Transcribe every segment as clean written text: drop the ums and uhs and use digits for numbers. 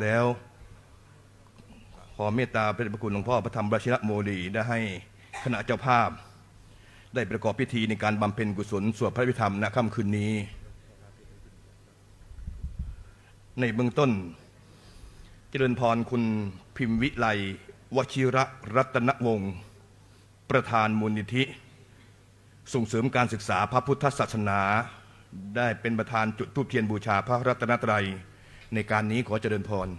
แล้วขอเมตตาพระเดชพระคุณหลวงพ่อพระธรรมวชิรโมลีได้ให้คณะเจ้าภาพได้ประกอบพิธีในการบำเพ็ญกุศลสวดพระพิธรรมณค่ำคืนนี้ในเบื้องต้นเจริญพรคุณพิมพ์วิไลวชิระรัตนวงศ์ประธานมูลนิธิส่งเสริมการศึกษาพระพุทธศาสนาได้เป็นประธานจุดธูปเทียนบูชาพระรัตนตรัยในการนี้ขอเจริญพร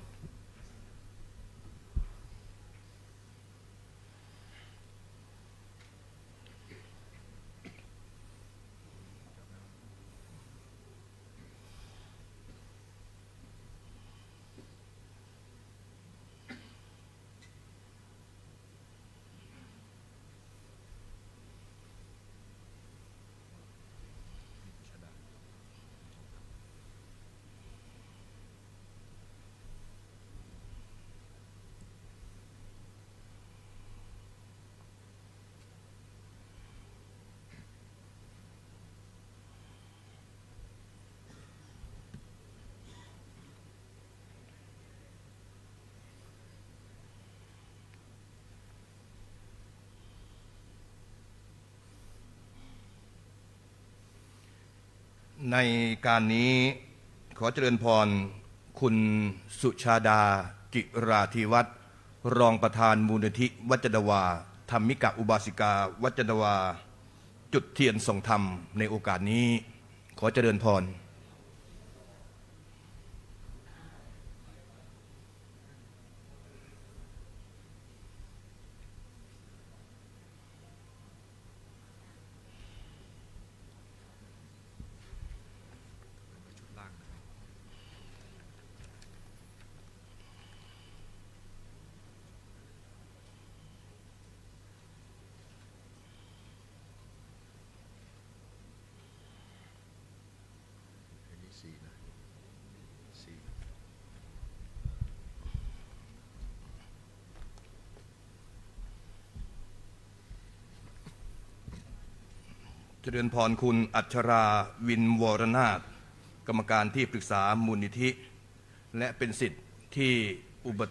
ในการนี้ขอเจริญพรคุณสุชาดากิราธิวัฒน์รองประธานมูลนิธิวัจดวาธรรมิกะอุบาสิกาวัจดวาจุดเทียนส่งธรรมในโอกาสนี้ขอเจริญพรเจริญพรคุณอัชราวินวรนาถกรรมการที่ปรึกษามูลนิธิและเป็นศิษย์ที่อุป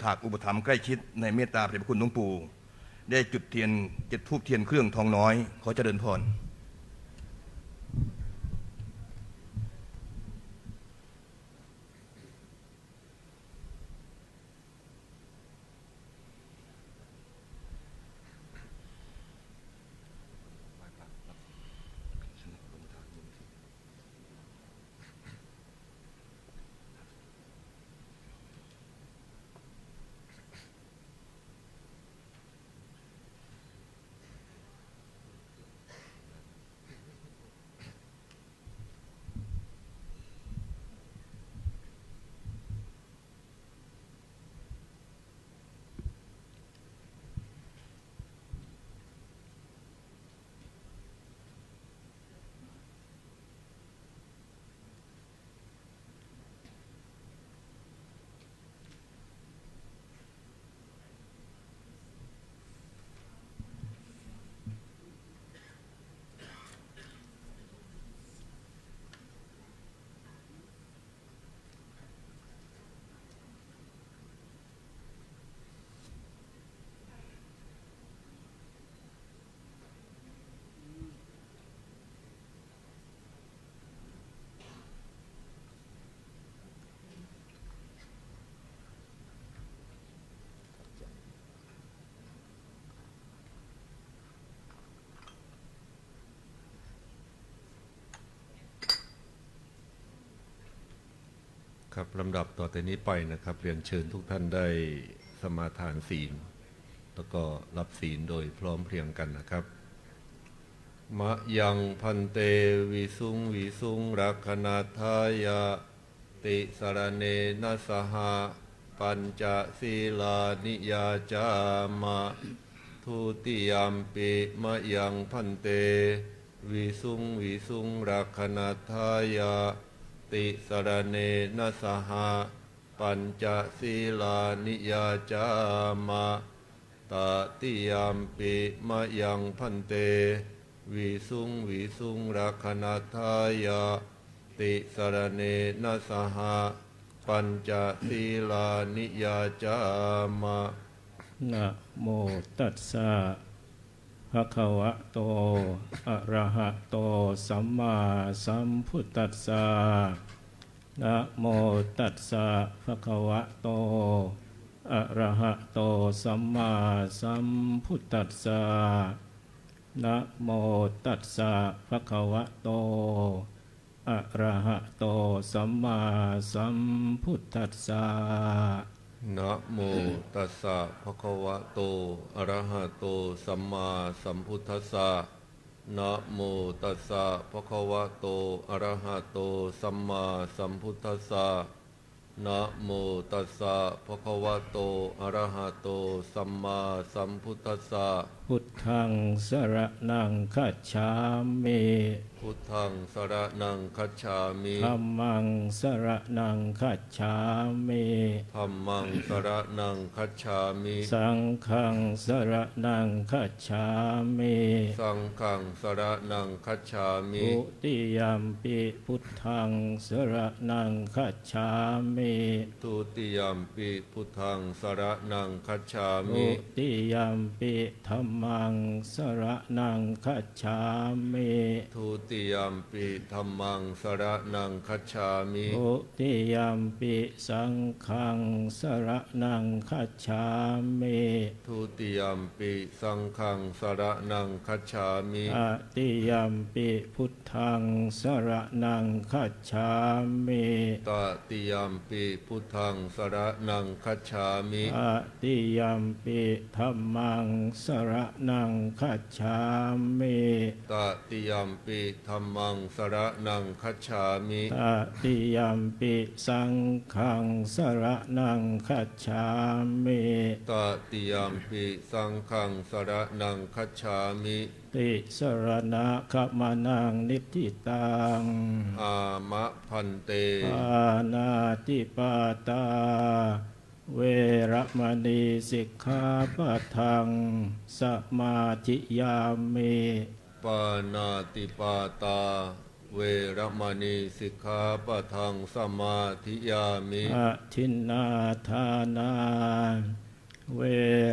ถัมภ์ใกล้ชิดในเมตตาพระเดชพระคุณหลวงปู่ได้จุดธูปเทียนเครื่องทองน้อยขอเจริญพรครับลำดับต่อแต่นี้ไปนะครับเรียนเชิญทุกท่านได้สมาทานศีลแล้วก็รับศีลโดยพร้อมเพรียงกันนะครับมะยังพันเตวิสุงรักขณาทายาติสรเนนะสหะปัญจศีลานิยาจามะทุติยมปิมะยังพันเตวิสุงรักขณาทายาติสรเนนะสหะปัญจศีลานิยาจามะตติยมปิมะยังพันเตวิสุงรักขณาทายาติสรเนนะสหะ ปัญจศีลานิยาจามะ นะโมตัสสะภะคะวะโตอะระหะโตสัมมาสัมพุทธัสสะนะโมตัสสะภะคะวะโตอะระหะโตสัมมาสัมพุทธัสสะนะโมตัสสะภะคะวะโตอะระหะโตสัมมาสัมพุทธัสสะ นะโมตัสสะภะคะวะโตอะระหะโตสัมมาสัมพุทธัสสะนะโมตัสสะภะคะวะโตอะระหะโตสัมมาสัมพุทธัสสะนะโมตัสสะภะคะวะโตอะระหะโตสัมมาสัมพุทธัสสะ พุทธังสรณังคัจฉามิ พุทธังสรณังคัจฉามิ ธัมมังสรณังคัจฉามิ ธัมมังสรณังคัจฉามิ สังฆังสรณังคัจฉามิ สังฆังสรณังคัจฉามิ ทุติยัมปิพุทธังสรณังคัจฉามิ ทุติยัมปิพุทธังสรณังคัจฉามิ ทุติยัมปิธัมมังสรณังคัจฉามิ ทุติยัมปิธัมมังสรณังคัจฉามิ ทุติยัมปิสังฆังสรณังคัจฉามิ ทุติยัมปิสังฆังสรณังคัจฉามิ ตติยัมปิพุทธังสรณังคัจฉามิ ตติยัมปิพุทธังสรณังคัจฉามิ ตติยัมปิธัมมังสรณังคัจฉามิ ตติยัมปิธัมมังสรณังคัจฉามิ ตติยัมปิสังฆังสรณังคัจฉามิ ตติยัมปิสังฆังสรณังคัจฉามิ ติสรณะขมานังนิทิตัง อามะพันเต ปานาติปาตาเวระมณีสิกขาปะทังสมาธิยามิ ปานาติปาตา เวรมณีสิกขาปะทังสมาธิยามิ อะทินนาทานาเว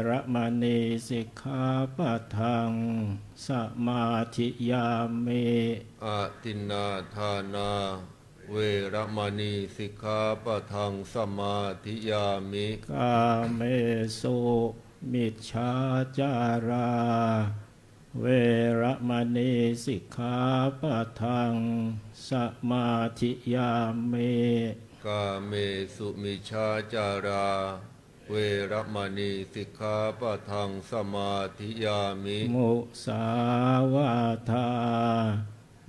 ระมณีสิกขาปะทังสมาธิยามิ อาทินนาทานา เวรมณีสิกขาปะทังสมาธิยามิ กาเมสุมิจฉาจารา เวระมณีสิกขาปะทังสมาธิยามิ กาเมสุมิชาจารา เวรมณีสิกขาปะทังสมาธิยามิ มุสาวาทา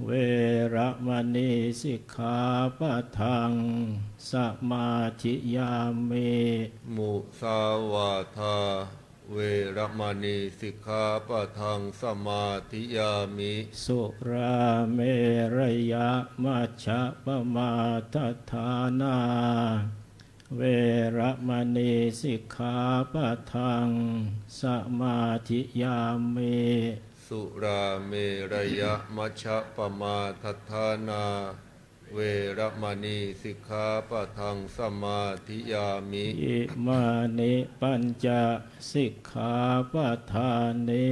เวระมณีสิกขาปะทังสมาธิยามิ มุสาวาทา เวรมณีสิกขาปะทังสมาธิยามิ สุราเมรยะมัชฌะปมาทฐานา เวระมณีสิกขาปะทังสมาธิยามิ สุราเมรยะมัชฌะปมาทัฏฐานา เวรมณีสิกขาปะทังสมาธิยามิ อิมานิปัญจสิกขาปทานิ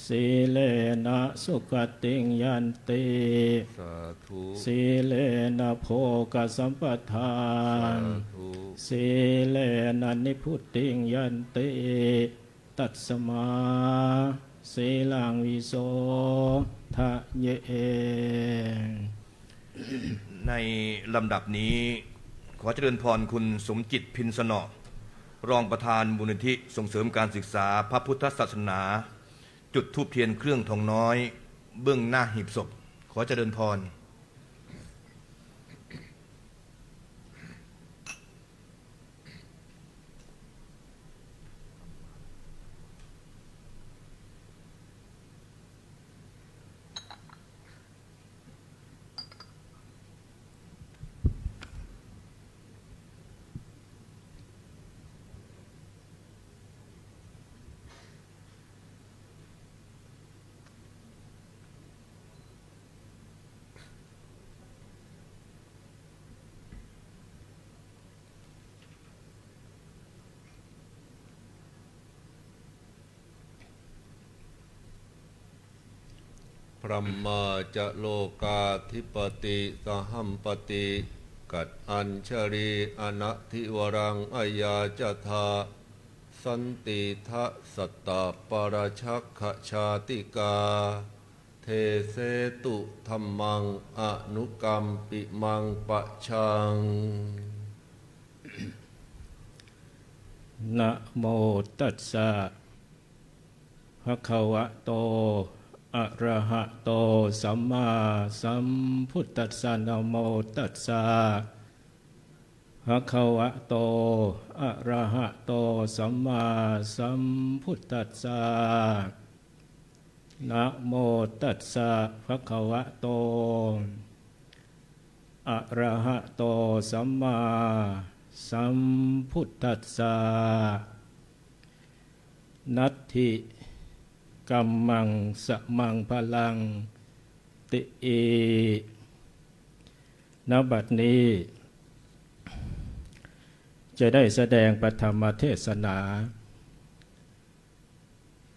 สีเลนะสุขติงยันติ สาธุ สีเลนะโภกสัมปทา สาน ธุ สีเลนะนิพุตติงยันติตัสมาสีลังวิโสทะเย ในลำดับนี้ขอเจริญพรคุณสมจิตพินสนอรองประธานมูลนิธิส่งเสริมการศึกษาพระพุทธศาสนา จุดธูปเทียนเครื่องทองน้อย เบื้องหน้าหีบศพขอเจริญพร อ รหมาจะโลกาธิปติสหัมปติกัดอัญชรีอนัทิวรังอายาจธาสันติทะสัตตปราชักขชาติกาเทเสตุธรรมังอนุกรรมปิมังปะชัง นะโมตัสสะภะคะวะโตอะระหะโตสัมมาสัมพุทธัสสะนะโมตัสสะภะคะวะโตอะระหะโตสัมมาสัมพุทธัสสะนะโมตัสสะภะคะวะโตอะระหะโตสัมมาสัมพุทธัสสะนัตถิกัมมังสมังพลังติเอณบัดนี้จะได้แสดงปฐมเทศนา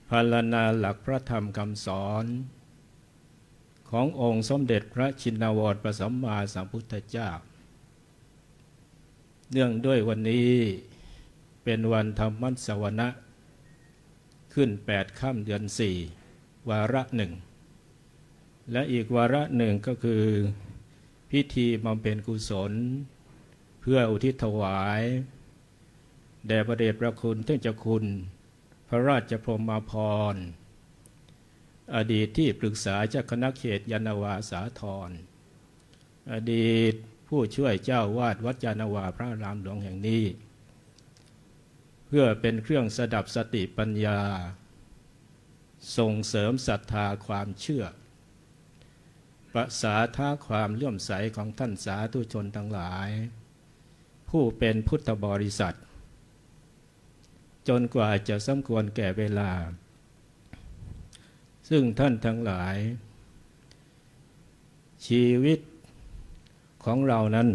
พรรณนาหลักพระธรรมคำสอนขององค์สมเด็จพระชินวรพระสัมมาสัมพุทธเจ้าเนื่องด้วยวันนี้เป็นวันธรรมสวนะขึ้น8 ค่ำเดือน 4วาระหนึ่งและอีกวาระหนึ่งก็คือพิธีบำเพ็ญกุศลเพื่ออุทิศถวายแด่พระเดชพระคุณท่านเจ้าคุณพระราชพรหมาภรณ์อดีตที่ปรึกษาเจ้าคณะเขตยานนาวาสาธรอดีตผู้ช่วยเจ้าวาดวัดยานนาวาพระอารามหลวงแห่งนี้เพื่อเป็นเครื่องสดับสติปัญญาส่งเสริมศรัทธาความเชื่อประสาทาความเลื่อมใสของท่านสาธุชนทั้งหลายผู้เป็นพุทธบริษัทจนกว่าจะสมควรแก่เวลาซึ่งท่านทั้งหลายชีวิตของเรานั้น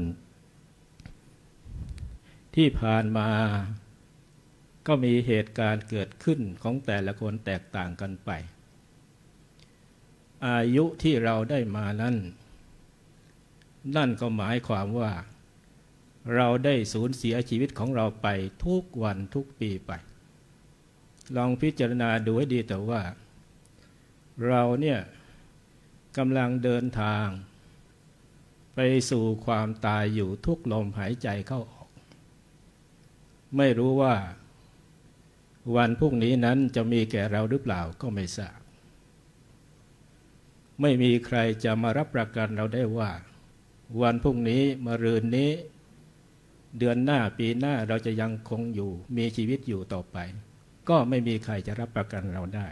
ที่ผ่านมาก็มีเหตุการณ์เกิดขึ้นของแต่ละคนแตกต่างกันไปอายุที่เราได้มานั้นนั่นก็หมายความว่าเราได้สูญเสียชีวิตของเราไปทุกวันทุกปีไปลองพิจารณาดูให้ดีแต่ว่าเราเนี่ยกำลังเดินทางไปสู่ความตายอยู่ทุกลมหายใจเข้าออกไม่รู้ว่าวันพรุ่งนี้นั้นจะมีแก่เราหรือเปล่าก็ไม่ทราบไม่มีใครจะมารับประกันเราได้ว่าวันพรุ่งนี้มะรืนนี้เดือนหน้าปีหน้าเราจะยังคงอยู่มีชีวิตอยู่ต่อไปก็ไม่มีใครจะรับประกันเราได้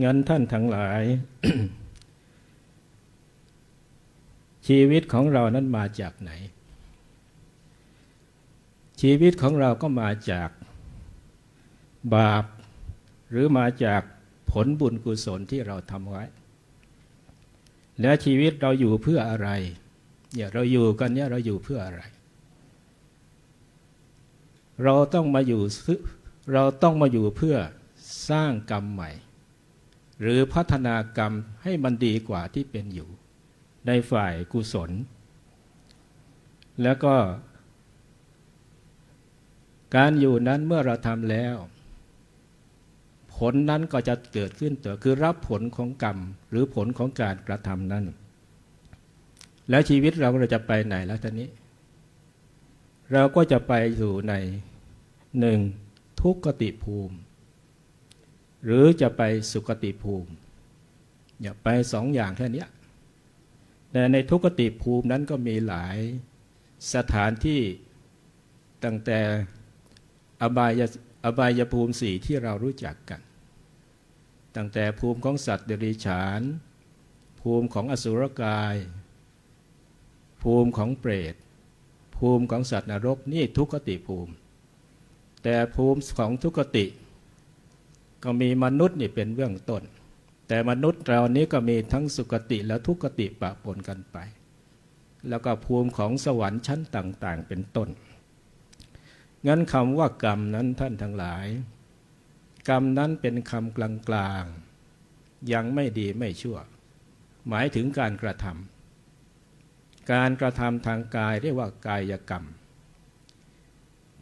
งั้นท่านทั้งหลาย ชีวิตของเรานั้นมาจากไหนชีวิตของเราก็มาจากบาปหรือมาจากผลบุญกุศลที่เราทำไว้และชีวิตเราอยู่เพื่ออะไรเนี่ยเราอยู่กันเนี่ยเราอยู่เพื่ออะไรเราต้องมาอยู่เพื่อสร้างกรรมใหม่หรือพัฒนากรรมให้มันดีกว่าที่เป็นอยู่ในฝ่ายกุศลแล้วก็การอยู่นั้นเมื่อเราทำแล้วผลนั้นก็จะเกิดขึ้นต่อคือรับผลของกรรมหรือผลของการกระทำนั้นแล้วชีวิตเราจะไปไหนแล้วทีนี้เราก็จะไปสู่ใน1ทุกขติภูมิหรือจะไปสุคติภูมิอย่าไป2 อย่างแค่นี้แต่ในทุกขติภูมินั้นก็มีหลายสถานที่ตั้งแต่อบายภูมิ4ที่เรารู้จักกันตั้งแต่ภูมิของสัตว์เดรัจฉานภูมิของอสุรกายภูมิของเปรตภูมิของสัตว์นรกนี่ทุกขติภูมิแต่ภูมิของทุกขติก็มีมนุษย์นี่เป็นเบื้องต้นแต่มนุษย์เรานี้ก็มีทั้งสุคติและทุกขติปะปนกันไปแล้วก็ภูมิของสวรรค์ชั้นต่างๆเป็นต้นงั้นคำว่ากรรมนั้นท่านทั้งหลายกรรมนั้นเป็นคำกลาง ยังไม่ดีไม่ชั่วหมายถึงการกระทำการกระทำทางกายเรียกว่ากายกรรม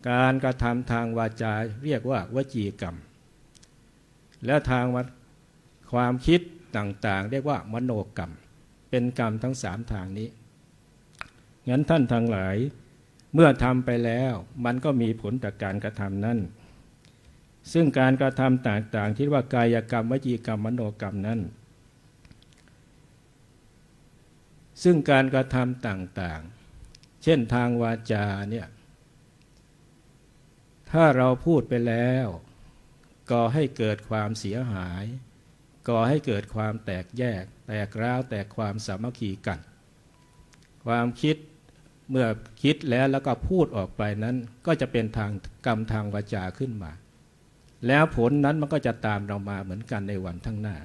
การกระทำทางวาจาเรียกว่าวจีกรรมและทางความคิดต่างๆเรียกว่ามโนกรรมเป็นกรรมทั้ง3ทางนี้งั้นท่านทั้งหลายเมื่อทำไปแล้วมันก็มีผลจากการกระทำนั้นซึ่งการกระทำต่างๆที่ว่ากายกรรมวจีกรรมมโนกรรมนั้นซึ่งการกระทำต่างๆเช่นทางวาจาเนี่ยถ้าเราพูดไปแล้วก่อให้เกิดความเสียหายก่อให้เกิดความแตกแยกแตกร้าวแตกความสามัคคีกันความคิดเมื่อคิดแล้วก็พูดออกไปนั้นก็จะเป็นทางกรรมทางวาจาขึ้นมาแล้วผลนั้นมันก็จะตามเรามาเหมือนกันในวันข้างหน้า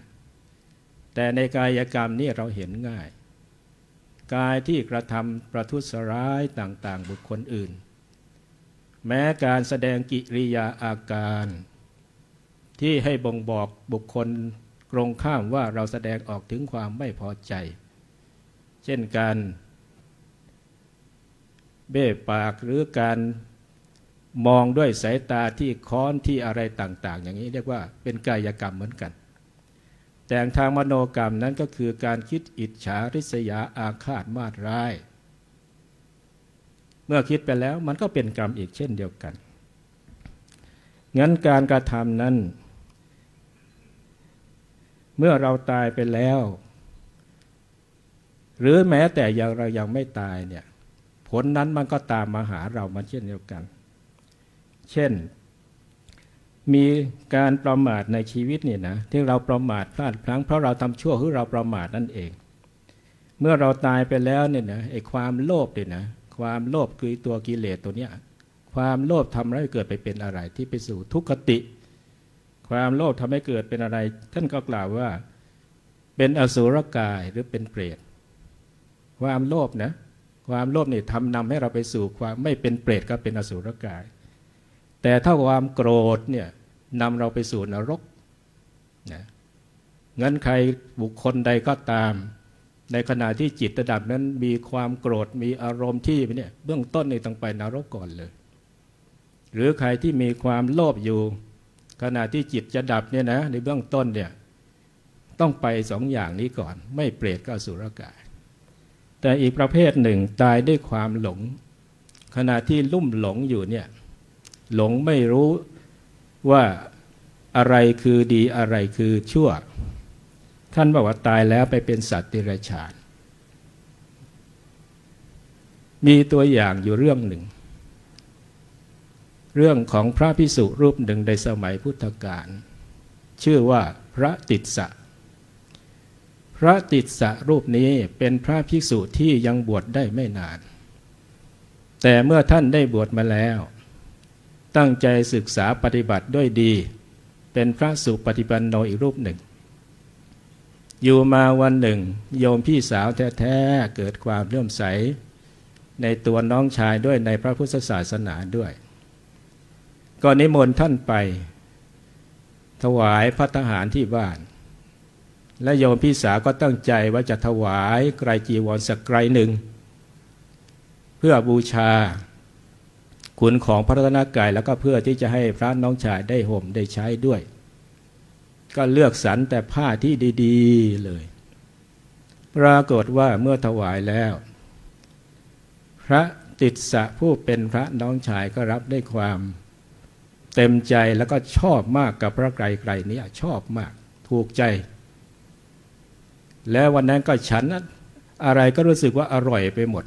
แต่ในกายกรรมนี่เราเห็นง่ายกายที่กระทำประทุษร้ายต่างๆบุคคลอื่นแม้การแสดงกิริยาอาการที่ให้บ่งบอกบุคคลตรงข้ามว่าเราแสดงออกถึงความไม่พอใจเช่นการเบ้ปากหรือการมองด้วยสายตาที่ค้อนที่อะไรต่างๆอย่างนี้เรียกว่าเป็นกายกรรมเหมือนกันแต่ทางมโนกรรมนั้นก็คือการคิดอิจฉาริษยาอาฆาตมาตร้ายเมื่อคิดไปแล้วมันก็เป็นกรรมอีกเช่นเดียวกันงั้นการกระทำนั้นเมื่อเราตายไปแล้วหรือแม้แต่เรายังไม่ตายเนี่ยผลนั้นมันก็ตามมาหาเรามันเช่นเดียวกันเช่นมีการประมาทในชีวิตนี่นะที่เราประมาทพลาดพลั้งเพราะเราทำชั่วหรือเราประมาทนั่นเองเมื่อเราตายไปแล้วเนี่ยนะไอ้ความโลภเนี่ยนะความโลภคือตัวกิเลสตัวเนี้ยความโลภทำให้เกิดไปเป็นอะไรที่ไปสู่ทุกขติความโลภทำให้เกิดเป็นอะไรท่านก็กล่าวว่าเป็นอสุรกายหรือเป็นเปรตความโลภนะความโลภนี่นำให้เราไปสู่ความไม่เป็นเปรตก็เป็นอสุรกายแต่ถ้าความโกรธเนี่ยนำเราไปสู่นรกนะงั้นใครบุคคลใดก็ตามในขณะที่จิตระดับนั้นมีความโกรธมีอารมณ์ที่เนี่ยเบื้องต้นนี่ต้องไปนรกก่อนเลยหรือใครที่มีความโลภอยู่ขณะที่จิตจะดับเนี่ยนะในเบื้องต้นเนี่ยต้องไป2 อย่างนี้ก่อนไม่เปรตก็อสุรกายแต่อีกประเภทหนึ่งตายด้วยความหลงขณะที่ลุ่มหลงอยู่เนี่ยหลงไม่รู้ว่าอะไรคือดีอะไรคือชั่วท่านบอกว่าตายแล้วไปเป็นสัตว์เดรัจฉานมีตัวอย่างอยู่เรื่องหนึ่งเรื่องของพระภิกษุรูปหนึ่งในสมัยพุทธกาลชื่อว่าพระติสสะพระติสสะรูปนี้เป็นพระภิกษุที่ยังบวชได้ไม่นานแต่เมื่อท่านได้บวชมาแล้วตั้งใจศึกษาปฏิบัติด้วยดีเป็นพระสุปฏิปันโนอีกรูปหนึ่งอยู่มาวันหนึ่งโยมพี่สาวแท้ๆเกิดความเลื่อมใสในตัวน้องชายด้วยในพระพุทธศาสนาด้วยก็นิมนต์ท่านไปถวายภัตตาหารที่บ้านและโยมพี่สาวก็ตั้งใจว่าจะถวายไกรจีวรสักไกรหนึ่งเพื่อบูชาคุณของพระรัตนกายแล้วก็เพื่อที่จะให้พระน้องชายได้ห่มได้ใช้ด้วยก็เลือกสรรแต่ผ้าที่ดีๆเลยปรากฏว่าเมื่อถวายแล้วพระติสสะผู้เป็นพระน้องชายก็รับได้ความเต็มใจแล้วก็ชอบมากกับพระไกรนี้ชอบมากถูกใจแล้ววันนั้นก็ฉันอะไรก็รู้สึกว่าอร่อยไปหมด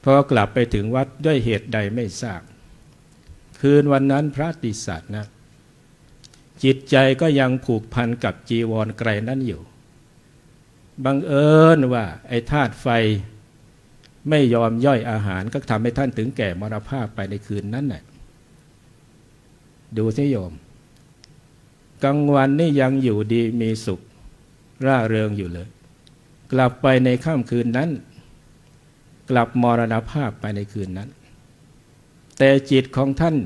พอกลับไปถึงวัดด้วยเหตุใดไม่ทราบคืนวันนั้นพระติสสะนะจิตใจก็ยังผูกพันกับจีวรไกรนั้นอยู่บังเอิญว่าไอ้ธาตุไฟไม่ยอมย่อยอาหารก็ทำให้ท่านถึงแก่มรณภาพไปในคืนนั้นน่ะดูสิโยมกลางวันนี่ยังอยู่ดีมีสุขร่าเริงอยู่เลยกลับไปในค่ำคืนนั้นกลับมรณภาพไปในคืนนั้นแต่จิตของท่าน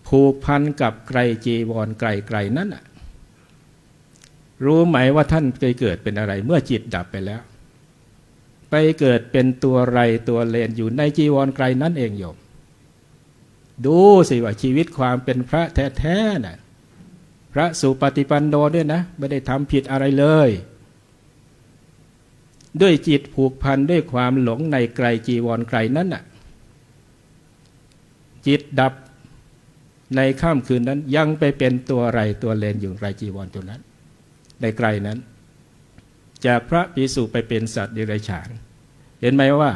ผูกพันกับไกรจีวรไกรนั้น รู้ไหมว่าท่านเคยเกิดเป็นอะไรเมื่อจิตดับไปแล้วไปเกิดเป็นตัวไรตัวเลนอยู่ในจีวรไกรนั่นเองโยมดูสิว่าชีวิตความเป็นพระแท้ๆน่ะพระสุปฏิปันโนด้วยนะไม่ได้ทำผิดอะไรเลยด้วยจิตผูกพันด้วยความหลงในไกรจีวรไกรนั้นน่ะจิตดับในค่ำคืนนั้นยังไปเป็นตัวไรตัวเลนอยู่ไกรจีวรตัวนั้นในไกรนั้นจากพระภิกษุไปเป็นสัตว์เดรัจฉานเห็นไหมว่า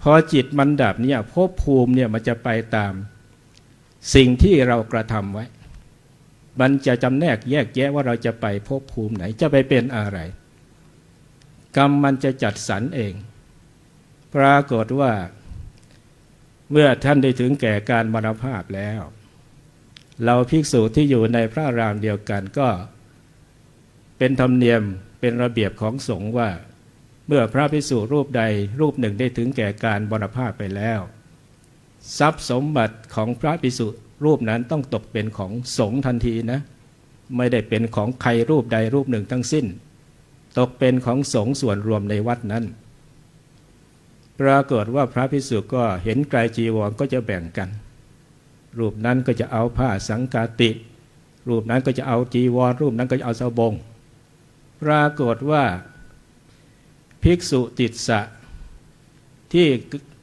พอจิตมันดับเนี่ยภพภูมิเนี่ยมันจะไปตามสิ่งที่เรากระทำไว้มันจะจำแนกแยกแยะว่าเราจะไปภพภูมิไหนจะไปเป็นอะไรกรรมมันจะจัดสรรเองปรากฏว่าเมื่อท่านได้ถึงแก่การมรณภาพแล้วเราภิกษุที่อยู่ในพระอารามเดียวกันก็เป็นธรรมเนียมเป็นระเบียบของสงฆ์ว่าเมื่อพระภิกษุรูปใดรูปหนึ่งได้ถึงแก่การมรณภาพไปแล้วทรัพย์สมบัติของพระภิกษุรูปนั้นต้องตกเป็นของสงฆ์ทันทีนะไม่ได้เป็นของใครรูปใดรูปหนึ่งทั้งสิ้นตกเป็นของสงฆ์ส่วนรวมในวัดนั้นปรากฏว่าพระภิกษุก็เห็นไกรจีวรก็จะแบ่งกันรูปนั้นก็จะเอาผ้าสังฆาติรูปนั้นก็จะเอาจีวรรูปนั้นก็จะเอาสบงปรากฏว่าภิกษุติสสะที่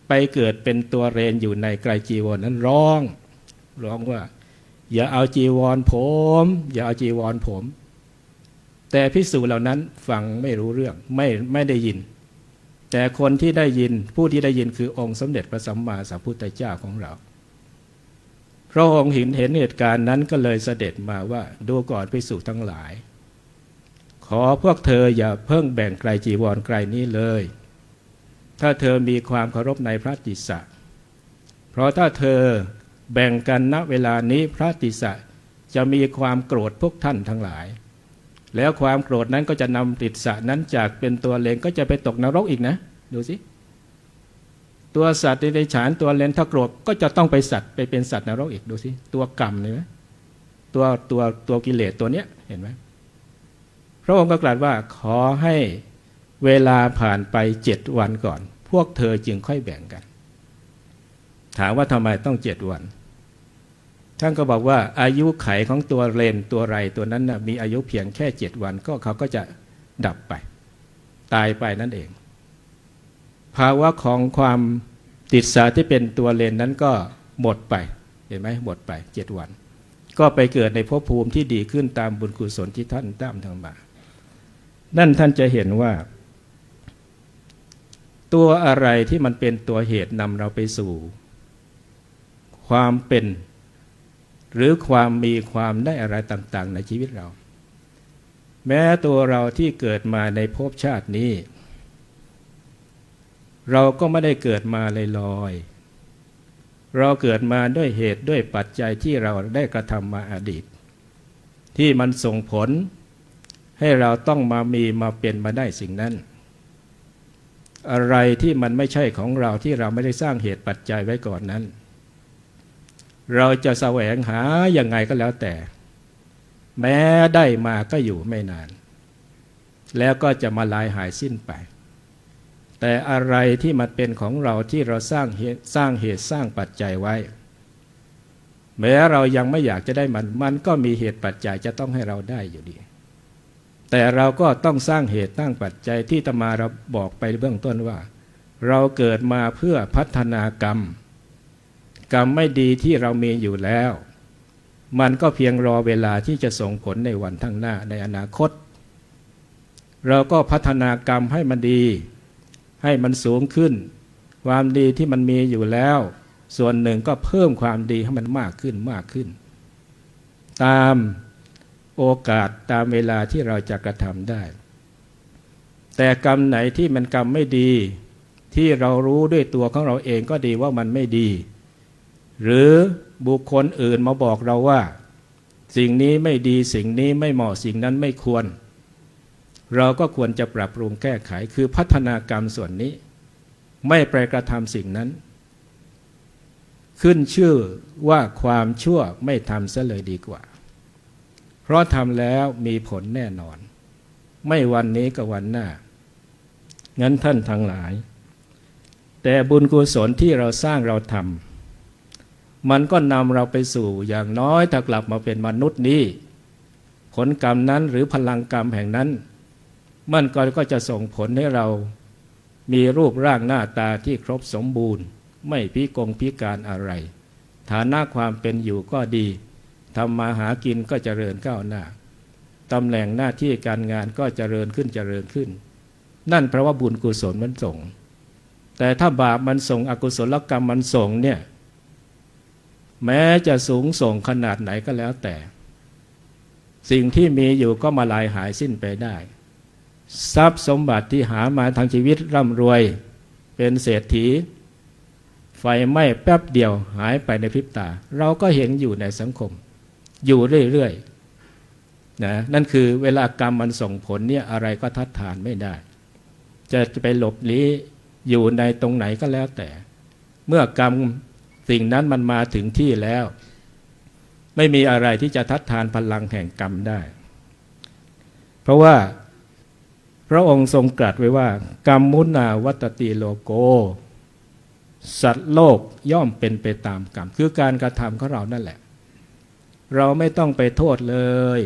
ไปเกิดเป็นตัวเรนอยู่ในไกรจีวรนั้นร้องว่าอย่าเอาจีวรผมอย่าเอาจีวรผมแต่ภิกษุเหล่านั้นฟังไม่รู้เรื่องไม่ได้ยินแต่คนที่ได้ยินผู้ที่ได้ยินคือองค์สมเด็จพระสัมมาสัมพุทธเจ้าของเราพระองค์เห็นเหตุการณ์นั้นก็เลยเสด็จมาว่าดูก่อนภิกษุทั้งหลายขอพวกเธออย่าเพิ่งแบ่งไกรจีวรไกรนี้เลยถ้าเธอมีความเคารพในพระติสสะเพราะถ้าเธอแบ่งกันณเวลานี้พระติสสะจะมีความโกรธพวกท่านทั้งหลายแล้วความโกรธนั้นก็จะนำติสสะนั้นจากเป็นตัวเลนก็จะไปตกนรกอีกนะดูสิตัวสัตว์ในฉานตัวเลนถ้าโกรธก็จะต้องไปเป็นสัตว์นรกอีกดูสิตัวกรรมเลยไหมตัวกิเลสตัวเนี้ยเห็นไหมพระองค์ก็กล่าวว่าขอให้เวลาผ่านไป7 วันก่อนพวกเธอจึงค่อยแบ่งกันถามว่าทำไมต้อง7 วันท่านก็บอกว่าอายุไขของตัวเลนตัวไรตัวนั้นนะมีอายุเพียงแค่7 วันก็เขาก็จะดับไปตายไปนั่นเองภาวะของความติดสาที่เป็นตัวเลนนั้นก็หมดไปเห็นไหมหมดไป7 วันก็ไปเกิดในภพภูมิที่ดีขึ้นตามบุญกุศลที่ท่านได้ทำมานั่นท่านจะเห็นว่าตัวอะไรที่มันเป็นตัวเหตุนำเราไปสู่ความเป็นหรือความมีความได้อะไรต่างๆในชีวิตเราแม้ตัวเราที่เกิดมาในภพชาตินี้เราก็ไม่ได้เกิดมาลอยๆเราเกิดมาด้วยเหตุด้วยปัจจัยที่เราได้กระทำมาอดีตที่มันส่งผลให้เราต้องมามีมาเป็นมาได้สิ่งนั้นอะไรที่มันไม่ใช่ของเราที่เราไม่ได้สร้างเหตุปัจจัยไว้ก่อนนั้นเราจะแสวงหาอย่างไงก็แล้วแต่แม้ได้มาก็อยู่ไม่นานแล้วก็จะมาลายหายสิ้นไปแต่อะไรที่มันเป็นของเราที่เราสร้างเหตุสร้างปัจจัยไว้แม้เรายังไม่อยากจะได้มันก็มีเหตุปัจจัยจะต้องให้เราได้อยู่ดีแต่เราก็ต้องสร้างเหตุตั้งปัจจัยที่อาตมาเราบอกไปเบื้องต้นว่าเราเกิดมาเพื่อพัฒนากรรมไม่ดีที่เรามีอยู่แล้วมันก็เพียงรอเวลาที่จะส่งผลในวันข้างหน้าในอนาคตเราก็พัฒนากรรมให้มันดีให้มันสูงขึ้นความดีที่มันมีอยู่แล้วส่วนหนึ่งก็เพิ่มความดีให้มันมากขึ้นตามโอกาสตามเวลาที่เราจะกระทำได้แต่กรรมไหนที่มันกรรมไม่ดีที่เรารู้ด้วยตัวของเราเองก็ดีว่ามันไม่ดีหรือบุคคลอื่นมาบอกเราว่าสิ่งนี้ไม่ดีสิ่งนี้ไม่เหมาะสิ่งนั้นไม่ควรเราก็ควรจะปรับปรุงแก้ไขคือพัฒนากรรมส่วนนี้ไม่ไปกระทำสิ่งนั้นขึ้นชื่อว่าความชั่วไม่ทำซะเลยดีกว่าเพ เพราะทำแล้วมีผลแน่นอน ไม่วันนี้ก็วันหน้างั้นท่านทั้งหลายแต่บุญกุศลที่เราสร้างเราทำมันก็นำเราไปสู่อย่างน้อยถ้ากลับมาเป็นมนุษย์นี้ผลกรรมนั้นหรือพลังกรรมแห่งนั้นมันก็จะส่งผลให้เรามีรูปร่างหน้าตาที่ครบสมบูรณ์ไม่พิการอะไรฐานะความเป็นอยู่ก็ดีทำมาหากินก็เจริญก้าวหน้าตำแหน่งหน้าที่การงานก็เจริญขึ้นนั่นเพราะว่าบุญกุศลมันส่งแต่ถ้าบาปมันส่งอกุศลกรรมมันส่งเนี่ยแม้จะสูงส่งขนาดไหนก็แล้วแต่สิ่งที่มีอยู่ก็มาลายหายสิ้นไปได้ทรัพย์สมบัติที่หามาทางชีวิตร่ำรวยเป็นเศรษฐีไฟไหม้แป๊บเดียวหายไปในพริบตาเราก็เห็นอยู่ในสังคมอยู่เรื่อยๆนะนั่นคือเวลากรรมมันส่งผลเนี่ยอะไรก็ทัดทานไม่ได้จะไปหลบลี้อยู่ในตรงไหนก็แล้วแต่เมื่อกรรมสิ่งนั้นมันมาถึงที่แล้วไม่มีอะไรที่จะทัดทานพลังแห่งกรรมได้เพราะว่าพระองค์ทรงตรัสไว้ว่ากรรมมุนาวัตติโลโกสัตว์โลกย่อมเป็นไปตามกรรมคือการกระทำของเรานั่นแหละเราไม่ต้องไปโทษเลย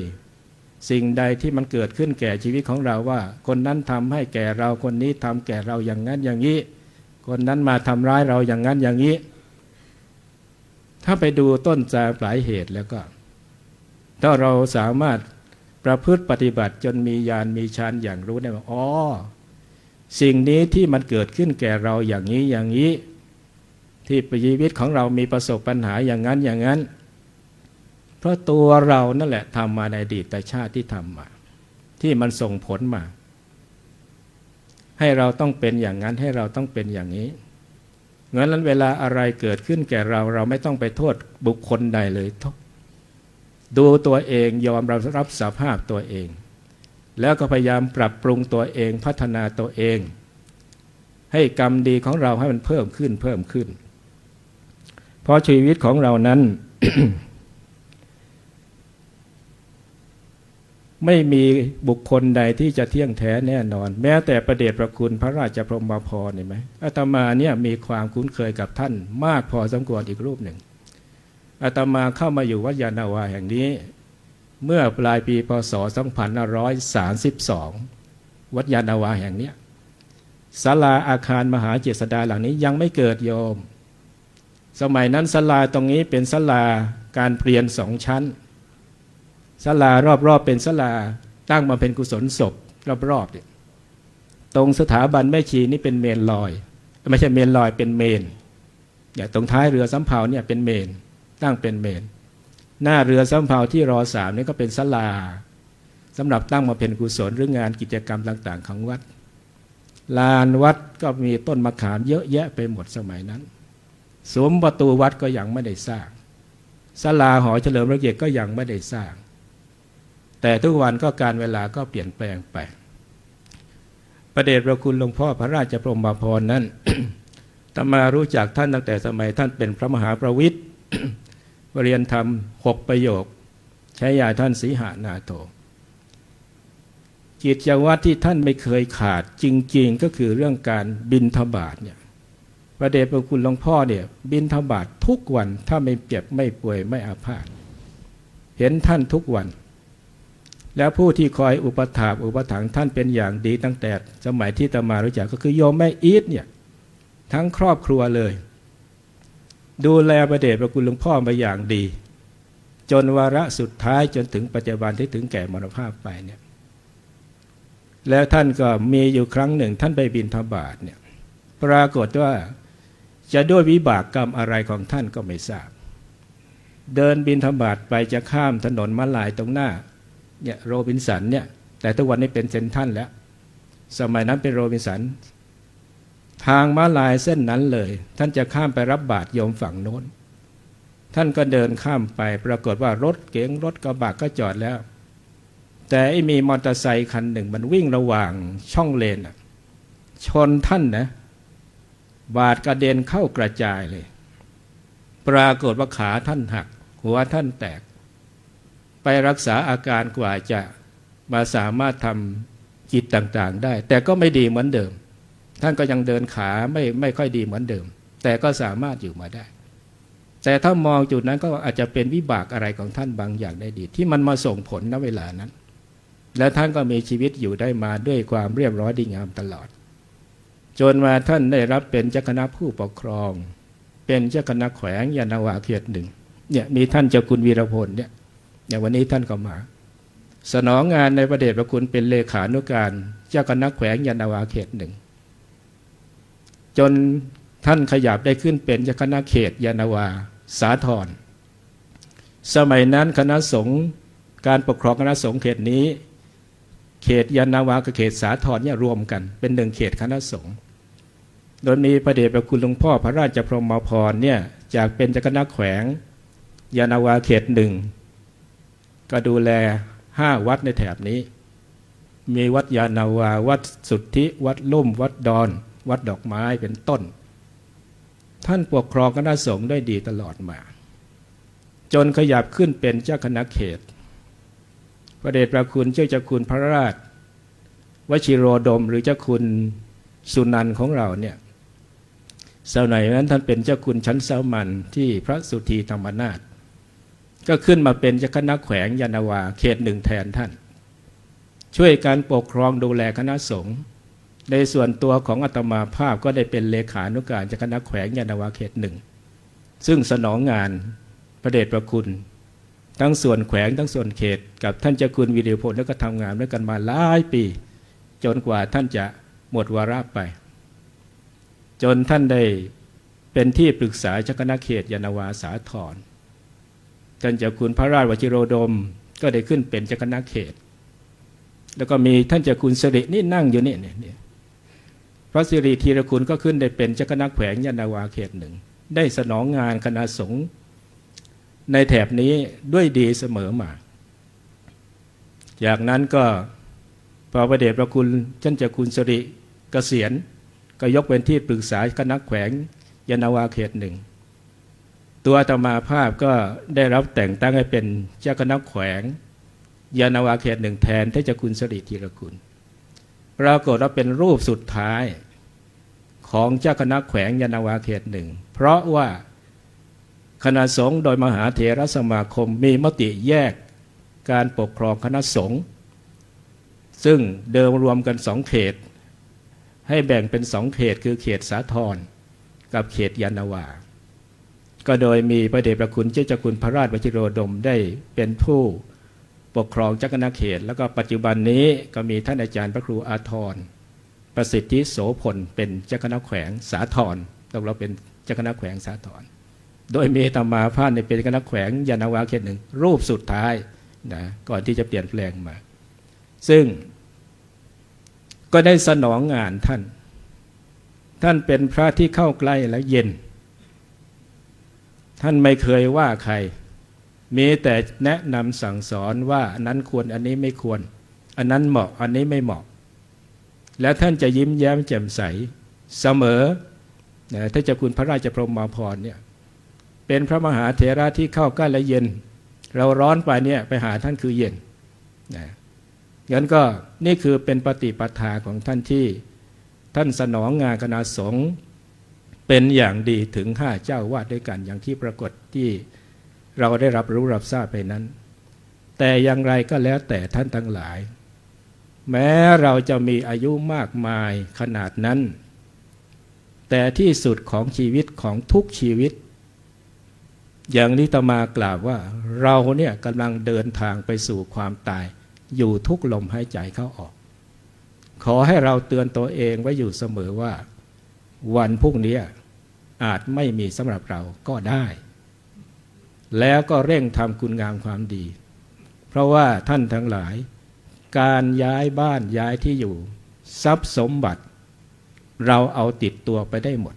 สิ่งใดที่มันเกิดขึ้นแก่ชีวิตของเราว่าคนนั้นทำให้แก่เราคนนี้ทำแก่เราอย่างนั้นอย่างนี้คนนั้นมาทำร้ายเราอย่างนั้นอย่างนี้ถ้าไปดูต้นสายปลายเหตุแล้วก็ถ้าเราสามารถประพฤติปฏิบัติจนมีญาณมีฌานอย่างรู้ได้ว่าอ๋อสิ่งนี้ที่มันเกิดขึ้นแก่เราอย่างนี้อย่างนี้ที่ชีวิตของเรามีประสบปัญหาอย่างนั้นอย่างนั้นเพราะตัวเรานั่นแหละทำมาในอดีตชาติที่ทำมาที่มันส่งผลมาให้เราต้องเป็นอย่างนั้นให้เราต้องเป็นอย่างนี้งั้นนั้นเวลาอะไรเกิดขึ้นแก่เราเราไม่ต้องไปโทษบุคคลใดเลยดูตัวเองยอมรับสภาพตัวเองแล้วก็พยายามปรับปรุงตัวเองพัฒนาตัวเองให้กรรมดีของเราให้มันเพิ่มขึ้นเพราะชีวิตของเรานั้น ไม่มีบุคคลใดที่จะเที่ยงแท้แน่นอนแม้แต่พระเดชพระคุณพระราชพรหมพรเห็นไหมอาตมาเนี่ยมีความคุ้นเคยกับท่านมากพอสมควรอีกรูปหนึ่งอาตมาเข้ามาอยู่วัดยานนาวาแห่งนี้เมื่อปลายปีพศ 2532 วัดยานนาวาแห่งนี้ศาลาอาคารมหาเจษฎาหลังนี้ยังไม่เกิดโยมสมัยนั้นศาลาตรงนี้เป็นศาลาการเปลี่ยน2 ชั้นศาลารอบๆเป็นศาลาตั้งมาเป็นกุศลศพรอบๆเนี่ยตรงสถาบันแม่ชีนี่เป็นเมนลอยไม่ใช่เมนลอยเป็นเมนเนี่ยตรงท้ายเรือสำเภาเนี่ยเป็นเมนตั้งเป็นเมนหน้าเรือสำเภาที่ร.3 นี่ก็เป็นศาลาสำหรับตั้งมาเป็นกุศลหรืองานกิจกรรมต่างๆของวัดลานวัดก็มีต้นมะขามเยอะแยะไปหมดสมัยนั้นซุ้มประตูวัดก็ยังไม่ได้สร้างศาลาหอเฉลิมพระเกียรติก็ยังไม่ได้สร้างแต่ทุกวันก็การเวลาก็เปลี่ยนแปลงไปพระเดชพระคุณหลวงพ่อพระราชพรหมพรนั้น อาตมารู้จักท่านตั้งแต่สมัยท่านเป็นพระมหาประวิตร เรียนธรรม6 ประโยคใช้ยาท่านสีหนาโถกิจวัตรที่ท่านไม่เคยขาดจริงๆก็คือเรื่องการบิณฑบาตเนี่ยพระเดชพระคุณหลวงพ่อเนี่ยบิณฑบาตทุกวันถ้าไม่เจ็บไม่ป่วยไม่อาพาธเห็นท่านทุกวันแล้วผู้ที่คอยอุปถัมภ์อุปถัมภ์ท่านเป็นอย่างดีตั้งแต่สมัยที่อาตมารู้จักก็คือโยมแม่อีทเนี่ยทั้งครอบครัวเลยดูแลพระเดชพระคุณหลวงพ่อมาอย่างดีจนวาระสุดท้ายจนถึงปัจจุบันที่ถึงแก่มรณภาพไปเนี่ยแล้วท่านก็มีอยู่ครั้งหนึ่งท่านไปบิณฑบาตเนี่ยปรากฏว่าจะด้วยวิบากกรรมอะไรของท่านก็ไม่ทราบเดินบิณฑบาตไปจะข้ามถนนม้าลายตรงหน้าเนี่ยโรบินสันเนี่ยแต่ทุกวันนี้เป็นเซนทรัลแล้วสมัยนั้นเป็นโรบินสันทางม้าลายเส้นนั้นเลยท่านจะข้ามไปรับบาตรโยมฝั่งโน้นท่านก็เดินข้ามไปปรากฏว่ารถเก๋งรถกระบะก็จอดแล้วแต่มีมอเตอร์ไซค์คันหนึ่งมันวิ่งระหว่างช่องเลนชนท่านนะบาดกระเด็นเข้ากระจายเลยปรากฏว่าขาท่านหักหัวท่านแตก ไปรักษาอาการกว่าจะมาสามารถทำจิตต่างๆได้แต่ก็ไม่ดีเหมือนเดิมท่านก็ยังเดินขาไม่ค่อยดีเหมือนเดิมแต่ก็สามารถอยู่มาได้แต่ถ้ามองจุดนั้นก็อาจจะเป็นวิบากอะไรของท่านบางอย่างได้ดีที่มันมาส่งผลณเวลานั้นและท่านก็มีชีวิตอยู่ได้มาด้วยความเรียบร้อยดีงามตลอดจนมาท่านได้รับเป็นเจ้าคณะผู้ปกครองเป็นเจ้าคณะแขวงยานนาวาเขต 1เนี่ยมีท่านเจ้าคุณวีรพลเนี่ยวันนี้ท่านก็มาสนองงานในพระเดชพระคุณเป็นเลขานุการเจ้าคณะแขวงยานนาวาเขต 1จนท่านขยับได้ขึ้นเป็นเจ้าคณะเขตยานนาวาสาธรสมัยนั้นคณะสงฆ์การปกครองคณะสงฆ์เขตนี้เขตยานนาวากับเขตสาธรเนี่ยรวมกันเป็น1เขตคณะสงฆ์โดยมีพระเดชพระคุณหลวงพ่อพระราชพรหมพรเนี่ยจากเป็นเจ้าคณะแขวงยานนาวาเขต 1ก็ดูแล5วัดในแถบนี้มีวัดยานนาวาวัดสุทธิวัดลุ่มวัดดอนวัดดอกไม้เป็นต้นท่านปกครองคณะสงฆ์ได้ดีตลอดมาจนขยับขึ้นเป็นเจ้าคณะเขตพระเดชพระคุณเจ้าคุณพระราชวชิโรดมหรือเจ้าคุณสุนันท์ของเราเนี่ยสมัยนั้นท่านเป็นเจ้าคุณชั้นสามัญที่พระสุธีธรรมนาถก็ขึ้นมาเป็นเจ้าคณะแขวงยานนาวาเขต 1แทนท่านช่วยการปกครองดูแลคณะสงฆ์ในส่วนตัวของอาตมาภาพก็ได้เป็นเลขานุการเจ้าคณะแขวงยานนาวาเขต 1ซึ่งสนองงานพระเดชพระคุณทั้งส่วนแขวงทั้งส่วนเขตกับท่านเจ้าคุณวีรพลแล้วก็ทำงานด้วยกันมาหลายปีจนกว่าท่านจะหมดวาระไปจนท่านได้เป็นที่ปรึกษาเจ้าคณะเขตยานนาวาสาธรท่านเจ้าคุณพระราชวชิโรดมก็ได้ขึ้นเป็นเจ้าคณะเขตแล้วก็มีท่านเจ้าคุณสิรินี่นั่งอยู่นี่พระสิริธีรคุณก็ขึ้นได้เป็นเจ้าคณะแขวงยานนาวาเขต 1ได้สนองงานคณะสงฆ์ในแถบนี้ด้วยดีเสมอมาจากนั้นก็พระเดชพระคุณท่านเจ้าคุณสิริเกษียณก็ยกเป็นที่ปรึกษาคณะแขวงยานนาวาเขต 1ตัวอาตมาภาพก็ได้รับแต่งตั้งให้เป็นเจ้าคณะแขวงยานนาวาเขต 1แทนท่านเจ้าคุณสิริธีรคุณปรากฏว่าเป็นรูปสุดท้ายของเจ้าคณะแขวงยานนาวาเขต 1เพราะว่าคณะสงฆ์โดยมหาเถรสมาคมมีมติแยกการปกครองคณะสงฆ์ซึ่งเดิมรวมกัน2เขตให้แบ่งเป็น2เขตคือเขตสาธรกับเขตยานนาวาก็โดยมีพระเดชพระคุณเจ้าคุณพระราชวชิโรดมได้เป็นผู้ปกครองเจ้าคณะเขตแล้วก็ปัจจุบันนี้ก็มีท่านอาจารย์พระครูอาทรประสิทธิโสพลเป็นเจ้าคณะแขวงสาธรเราเป็นเจ้าคณะแขวงสาธรโดยมีอาตมาภาพในเป็นคณะแขวงยานนาวาเขต 1รูปสุดท้ายนะก่อนที่จะเปลี่ยนแปลงมาซึ่งก็ได้สนองงานท่านเป็นพระที่เข้าใกล้และเย็นท่านไม่เคยว่าใครมีแต่แนะนำสั่งสอนว่าอันนั้นควรอันนี้ไม่ควรอันนั้นเหมาะอันนี้ไม่เหมาะและท่านจะยิ้มแย้มแจ่มใสเสมอท่านเจ้าคุณพระราชพรหมพรเนี่ยเป็นพระมหาเถระที่เข้าใกล้และเย็นเราร้อนไปเนี่ยไปหาท่านคือเย็นงั้นก็นี่คือเป็นปฏิปทาของท่านที่ท่านสนองงานคณะสงฆ์เป็นอย่างดีถึง5เจ้าวาดด้วยกันอย่างที่ปรากฏที่เราได้รับรู้รับทราบไปนั้นแต่อย่างไรก็แล้วแต่ท่านทั้งหลายแม้เราจะมีอายุมากมายขนาดนั้นแต่ที่สุดของชีวิตของทุกชีวิตอย่างที่อาตมากล่าวว่าเราเนี่ยกำลังเดินทางไปสู่ความตายอยู่ทุกลมหายใจเข้าออกขอให้เราเตือนตัวเองไว้อยู่เสมอว่าวันพรุ่งนี้อาจไม่มีสำหรับเราก็ได้แล้วก็เร่งทำคุณงามความดีเพราะว่าท่านทั้งหลายการย้ายบ้านย้ายที่อยู่ทรัพย์สมบัติเราเอาติดตัวไปได้หมด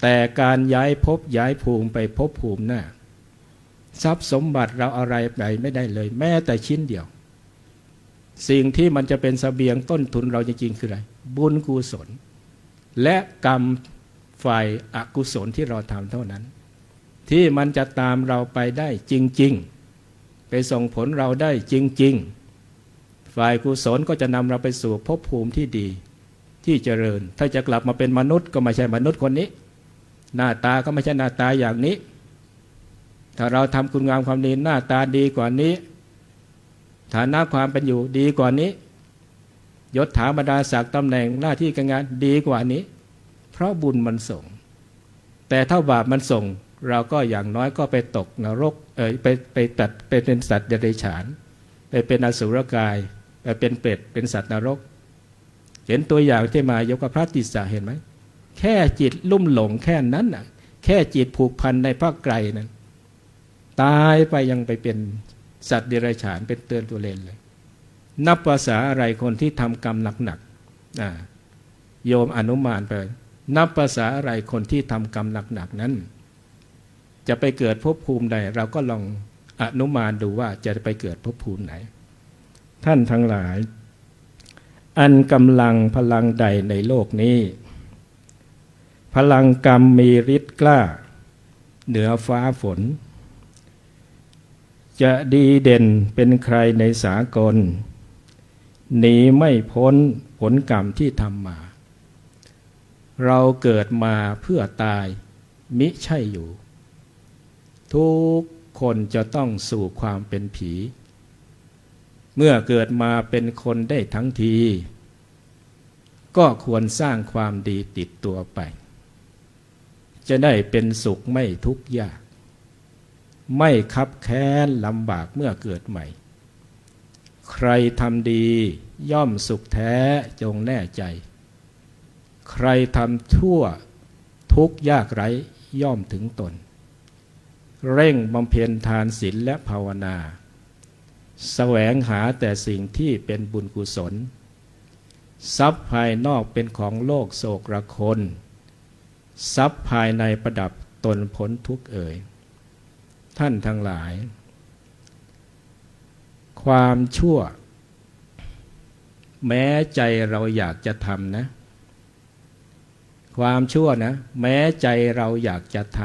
แต่การย้ายภพย้ายภูมิไปภพภูมิหน้าทรัพย์สมบัติเราอะไรไปไม่ได้เลยแม้แต่ชิ้นเดียวสิ่งที่มันจะเป็นเสบียงต้นทุนเราจริงๆคืออะไรบุญกุศลและกรรมฝ่ายอกุศลที่เราทำเท่านั้นที่มันจะตามเราไปได้จริงๆ ไปส่งผลเราได้จริงๆฝ่ายกุศลก็จะนำเราไปสู่ภพภูมิที่ดีที่เจริญถ้าจะกลับมาเป็นมนุษย์ก็ไม่ใช่มนุษย์คนนี้หน้าตาก็ไม่ใช่หน้าตาอย่างนี้ถ้าเราทำคุณงามความดีหน้าตาดีกว่านี้ฐานะความเป็นอยู่ดีกว่านี้ยศถาบรรดาศักดิ์ตำแหน่งหน้าที่การงานดีกว่านี้เพราะบุญมันส่งแต่ถ้าบาปมันส่งเราก็อย่างน้อยก็ไปตกนรกไปตัดไปเป็นสัตว์เดรัจฉานไปเป็นอสุรกายไปเป็นเปรตเป็นสัตว์นรกเห็นตัวอย่างที่มายกกับพระติสสะเห็นไหมแค่จิตลุ่มหลงแค่นั้นน่ะแค่จิตผูกพันในพระไกรนั้นตายไปยังไปเป็นสัตว์เดรัจฉานเป็นเตือนตัวเลนเลยนับภาษาอะไรคนที่ทำกรรมหนักๆโยมอนุมานไปนับภาษาอะไรคนที่ทำกรรมหนักๆนั้นจะไปเกิดภพภูมิใดเราก็ลองอนุมานดูว่าจะไปเกิดภพภูมิไหนท่านทั้งหลายอันกำลังพลังใดในโลกนี้พลังกรรมมีฤทธิ์กล้าเหนือฟ้าฝนจะดีเด่นเป็นใครในสากลหนีไม่พ้นผลกรรมที่ทำมาเราเกิดมาเพื่อตายมิใช่อยู่ทุกคนจะต้องสู่ความเป็นผีเมื่อเกิดมาเป็นคนได้ทั้งทีก็ควรสร้างความดีติดตัวไปจะได้เป็นสุขไม่ทุกข์ยากไม่คับแค้นลำบากเมื่อเกิดใหม่ใครทำดีย่อมสุขแท้จงแน่ใจใครทำชั่วทุกข์ยากไร้ย่อมถึงตนเร่งบำเพ็ญทานศีลและภาวนาแสวงหาแต่สิ่งที่เป็นบุญกุศลทรัพย์ภายนอกเป็นของโลกโศกระคนทรัพย์ภายในประดับตนพ้นทุกข์เอ่ยท่านทั้งหลายความชั่วแม้ใจเราอยากจะทำนะความชั่วนะแม้ใจเราอยากจะท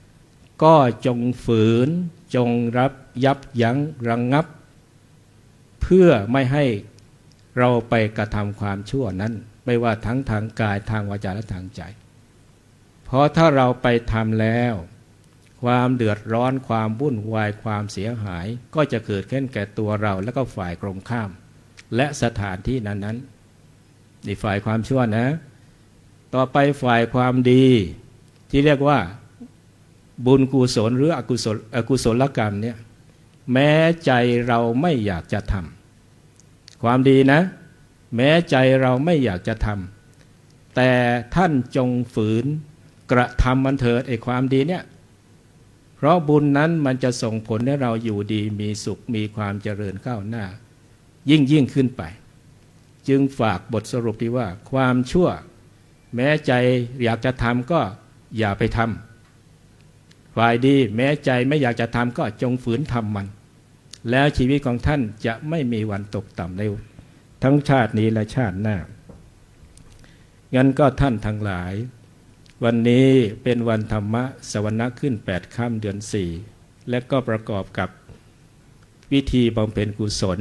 ำก็จงฝืนจงรับยับยั้งระงับเพื่อไม่ให้เราไปกระทำความชั่วนั้นไม่ว่าทั้งทางกายทางวาจาและทางใจเพราะถ้าเราไปทำแล้วความเดือดร้อนความวุ่นวายความเสียหายก็จะเกิดขึ้นแก่ตัวเราและก็ฝ่ายตรงข้ามและสถานที่นั้นๆนี่ฝ่ายความชั่วนะต่อไปฝ่ายความดีที่เรียกว่าบุญกุศลหรืออกุศลกรรมเนี่ยแม้ใจเราไม่อยากจะทำความดีนะแม้ใจเราไม่อยากจะทำแต่ท่านจงฝืนกระทำมันเถิดไอ้ความดีเนี่ยเพราะบุญนั้นมันจะส่งผลให้เราอยู่ดีมีสุขมีความเจริญก้าวหน้ายิ่งขึ้นไปจึงฝากบทสรุปที่ว่าความชั่วแม้ใจอยากจะทำก็อย่าไปทำฝ่ายดีแม้ใจไม่อยากจะทำก็จงฝืนทำมันแล้วชีวิตของท่านจะไม่มีวันตกต่ำในทั้งชาตินี้และชาติหน้างั้นก็ท่านทั้งหลายวันนี้เป็นวันธรรมะสวนะขึ้น8 ค่ำเดือน4และก็ประกอบกับวิธีบำเพ็ญกุศล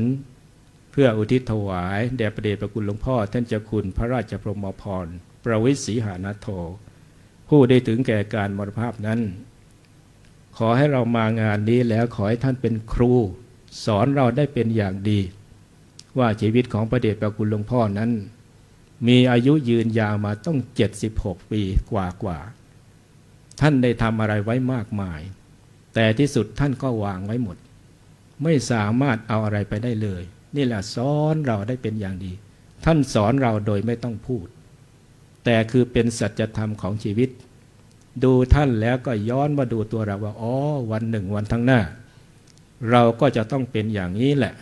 เพื่ออุทิศถวายแด่พระเดชพระคุณหลวงพ่อท่านเจ้าคุณพระราชพรหมพรประวิตรศรีหานาโถผู้ได้ถึงแก่การมรณภาพนั้นขอให้เรามางานนี้แล้วขอให้ท่านเป็นครูสอนเราได้เป็นอย่างดีว่าชีวิตของพระเดชพระคุณหลวงพ่อนั้นมีอายุยืนยาวมาต้อง76 ปีกว่าท่านได้ทำอะไรไว้มากมายแต่ที่สุดท่านก็วางไว้หมดไม่สามารถเอาอะไรไปได้เลยนี่แหละสอนเราได้เป็นอย่างดีท่านสอนเราโดยไม่ต้องพูดแต่คือเป็นสัจธรรมของชีวิตดูท่านแล้วก็ย้อนมาดูตัวเราว่าอ๋อวันหนึ่งวันข้างหน้าเราก็จะต้องเป็นอย่างนี้แหละ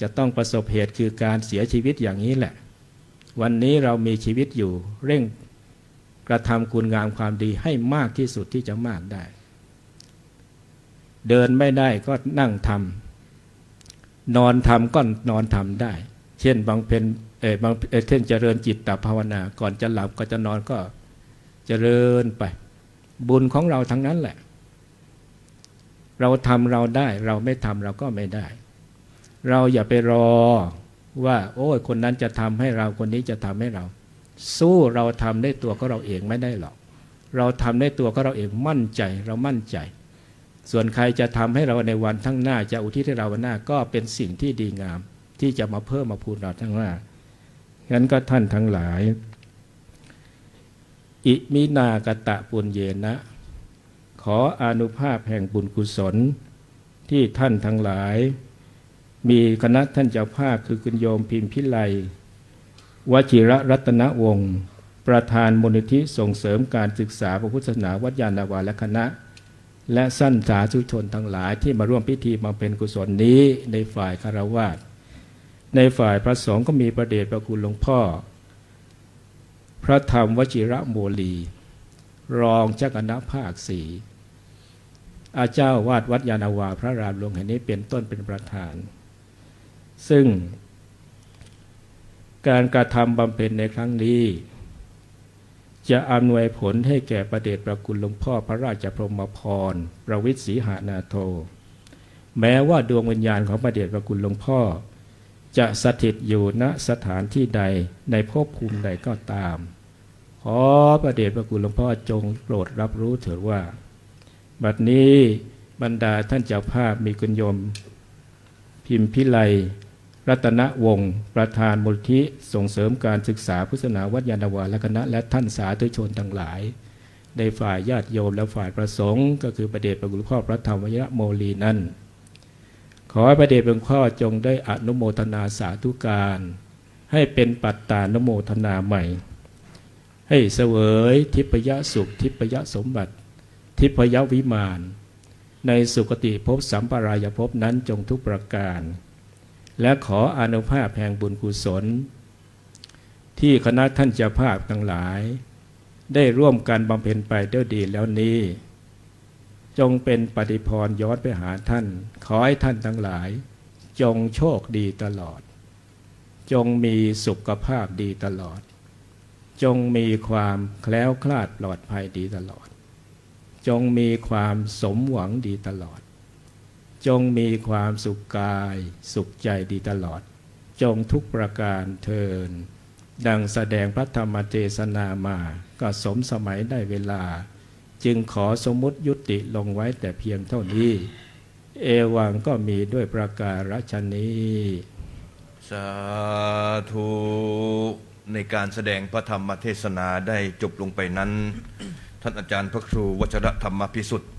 จะต้องประสบเหตุคือการเสียชีวิตอย่างนี้แหละวันนี้เรามีชีวิตอยู่เร่งกระทำคุณงามความดีให้มากที่สุดที่จะมากได้เดินไม่ได้ก็นั่งทำนอนทำก็นอนทำได้เช่นบางเช่นเจริญจิตตภาวนาก่อนจะหลับก็จะนอนก็เจริญไปบุญของเราทั้งนั้นแหละ เราทำเราได้เราไม่ทำเราก็ไม่ได้ เราอย่าไปรอว่าโอ้ยคนนั้นจะทำให้เราคนนี้จะทำให้เรา สู้เราทำได้ตัวก็เราเองไม่ได้หรอกเราทำได้ตัวก็เราเองมั่นใจเรามั่นใจส่วนใครจะทำให้เราในวันข้างหน้าจะอุทิศให้เราวันหน้าก็เป็นสิ่งที่ดีงามที่จะมาเพิ่มมาพูนเราทั้งหน้างั้นก็ท่านทั้งหลายอิมินากตะปุญเยนะขออานุภาพแห่งบุญกุศลที่ท่านทั้งหลายมีคณะท่านเจ้าภาพคือคุณโยมพิมพิไลวชิระรัตนวงศ์ประธานมูลนิธิส่งเสริมการศึกษาพระพุทธศาสนาวัดยานนาวาและคณะและสั้นสาธุชนทั้งหลายที่มาร่วมพิธีบำเพ็ญกุศลนี้ในฝ่ายคฤหัสถ์ในฝ่ายพระสงฆ์ก็มีพระเดชพระคุณหลวงพ่อพระธรรมวชิระโมลีรองเจ้าคณะภาคสี่อาเจ้าวาดวัดยานนาวาพระรามหลวงแห่งนี้เป็นต้นเป็นประธานซึ่งการกระทำบำเพ็ญในครั้งนี้จะอำนวยผลให้แก่พระเดชพระคุณหลวงพ่อพระราชพรหมพรประวิตรศรีหนาโทแม้ว่าดวงวิญญาณของพระเดชพระคุณหลวงพ่อจะสถิตอยู่ณสถานที่ใดในภพภูมิใดก็ตามขอพระเดชพระคุณหลวงพ่อจงโปรดรับรู้เถิดว่าบัดนี้บรรดาท่านเจ้าภาพมีคุณโยมพิมพิไลรัตนวงศ์ประธานมูลนิธิส่งเสริมการศึกษาพุทธศาสนาวัดยานนาวาและคณะและท่านสาธุชนทั้งหลายในฝ่ายญาติโยมและฝ่ายประสงค์ก็คือพระเดชพระคุณหลวงพ่อพระธรรมวชิระโมลีนั้นขอให้พระเดชพระคุณพ่อจงได้อนุโมทนาสาธุการให้เป็นปัตตานุโมทนาใหม่ให้เสวยทิพยสุขทิพยสมบัติทิพยวิมานในสุคติภพสัมปรายภพนั้นจงทุกประการและขออานุภาพแห่งบุญกุศลที่คณะท่านเจ้าภาพทั้งหลายได้ร่วมกันบำเพ็ญไปด้วยดีแล้วนี้จงเป็นปฏิพรย้อนไปหาท่านขอให้ท่านทั้งหลายจงโชคดีตลอดจงมีสุขภาพดีตลอดจงมีความแคล้วคลาดปลอดภัยดีตลอดจงมีความสมหวังดีตลอดจงมีความสุขกายสุขใจดีตลอดจงทุกประการเทินดังแสดงพระธรรมเทศนามาก็สมสมัยได้เวลาจึงขอสมมุติยุติลงไว้แต่เพียงเท่านี้เอวังก็มีด้วยประการฉนี้สาธุในการแสดงพระธรรมเทศนาได้จบลงไปนั้นท่านอาจารย์พระครูวชรธรรมพิสุทธิ์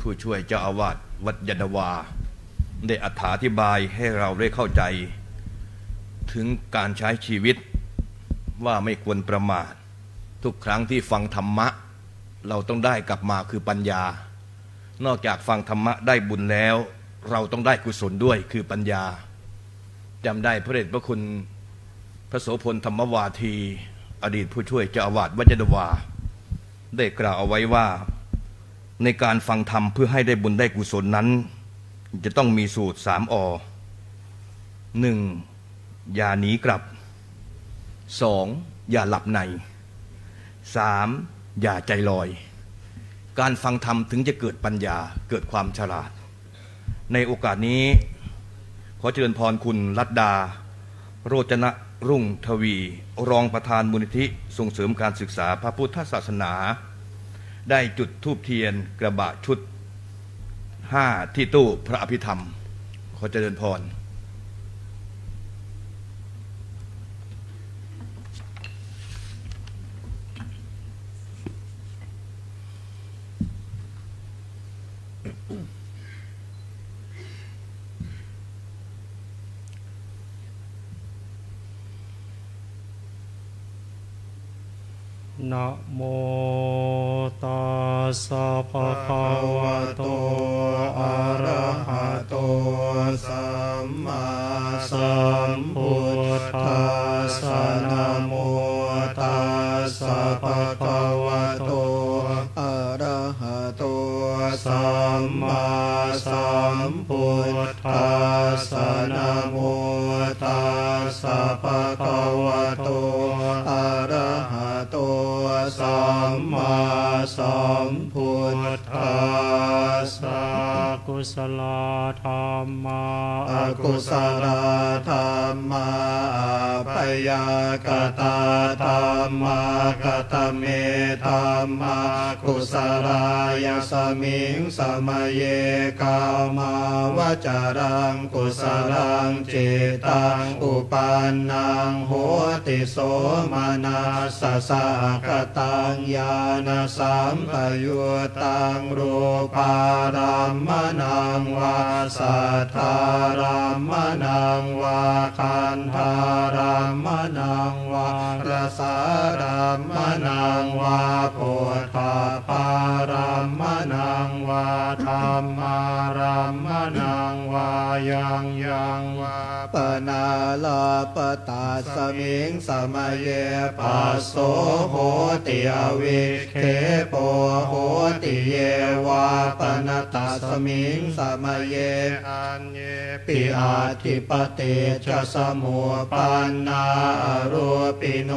ผู้ช่วยเจ้าอาวาสวัดยานนาวาได้อธิบายให้เราได้เข้าใจถึงการใช้ชีวิตว่าไม่ควรประมาททุกครั้งที่ฟังธรรมะเราต้องได้กลับมาคือปัญญานอกจากฟังธรรมะได้บุญแล้วเราต้องได้กุศลด้วยคือปัญญาจำได้พระเดชพระคุณพระโสพลธรรมวาทีอดีตผู้ช่วยเจ้าอาวาสวัดยานนาวาได้กล่าวเอาไว้ว่าในการฟังธรรมเพื่อให้ได้บุญได้กุศลนั้นจะต้องมีสูตร3 อ 1. อย่าหนีกลับ 2. อย่าหลับใน 3. อย่าใจลอยการฟังธรรมถึงจะเกิดปัญญาเกิดความฉลาดในโอกาสนี้ขอเจริญพรคุณรัตดาโรจนะรุ่งทวีรองประธานมูลนิธิส่งเสริมการศึกษาพระพุทธศาสนาได้จุดธูปเทียนกระบะชุด5ที่ตู้พระอภิธรรมขอเจริญพรนะโมตัสสะภะคะวะโตอะระหะโตสัมมาสัมพุทธัสสะนะโมตัสสะภะคะวะโตอะระหะโตสัมมาสัมพุทธัสสะนะโมตัสสะภะคะวะโตอะระหะโตสัมมาสัมพุทธัสสะกุ ศลธรรมาอกุศลธรรมาพยากตาธรรมากตเมธรรมากุศลายสมิงสมเยกามาวจารังกุศลังจิตังอุปันนังโหติโสมานาสสะกตังญาณสัมปยุตตังรูปารัมมนังวาสัทธารัมมนังวาคันธารัมมนังวารสารัมมนังวาโพธาปารัมมนังวาธรรมารัมมนังวายังวาปนาลาปตาสมิงสมเยปัสโสโหติอวิเคปโหติเยวาปนตาสมิงสมเยอันเยปิอาทิปเตจะสมุปันนารูปิโน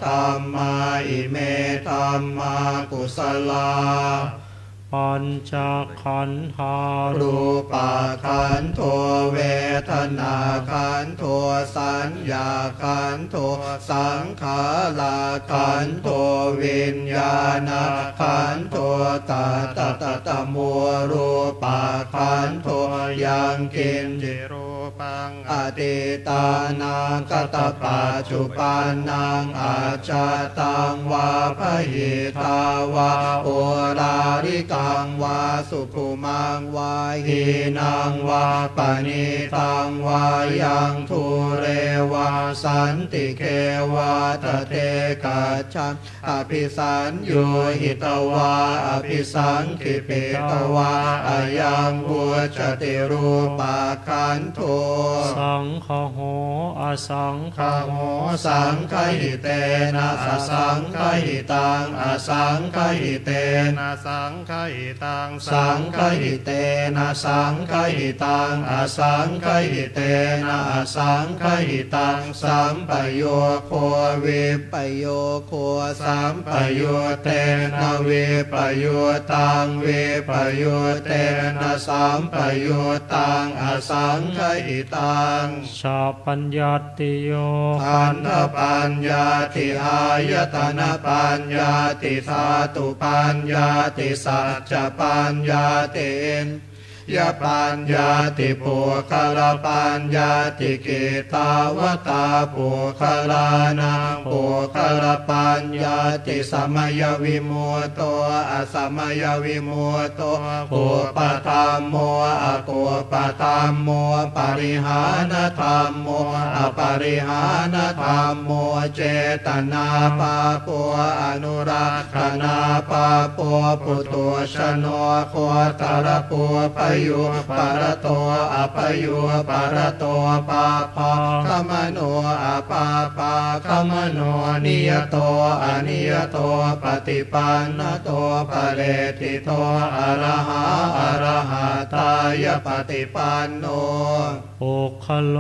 ธัมมาอิเมธัมมากุศลาปัญจขันธารูปาขันโทเวทนาขันโทสัญญาขันโทสังขาราขันโทวิญญาณขันโทตมัวรูปาขันโทยังกินจิรูปังอติตานังกตปัจจุปันนังอาจาตังวาพหิทาวาโอราริกังวาสุขุมังวาหีนังวาปณิตังวายังทุเรวาสันติเกวาตเตกัจฉันอภิสัญโยหิตวาอภิสังคิปิตวาอายังวุจติรูปาขันโทสังฆโหอสังฆโหสังฆหิเตนะอสังฆหิตังอสังฆหิเตนะสังฆหิตังสังฆหิเตนะสังฆหิตังอสังฆหิเตนะอสังฆหิตังสัมปโยโควิปโยโคสัมปโยเตนะวิปโยตังวิปโยเตนะสัมปโยตังอสังฆหิตังชาปัญญาติโยขันธปัญญาติอายตนะปัญญาติธาตุปัญญาติสัจจปัญญาติยะปัญญาติปุคละปัญญาติกิตาวตาปุคลานังปุคละปัญญาติสัมยวิมุตโตอสัมยวิมุตโตปุปตัมโมอปุปตัมโมปริหานธรรมโมอปริหานธรรมโมเจตนาปาปัวอนุรักขณาปาปัวปุตุชโนโคตรปัวปยุปารโตอปยุปารโตปาปาคมโนอปาปาคมโนนิยโตอนิยโตปฏิปันนโตปะเรติโตอะระหะอะระหะตายปฏิปันโนโอคโล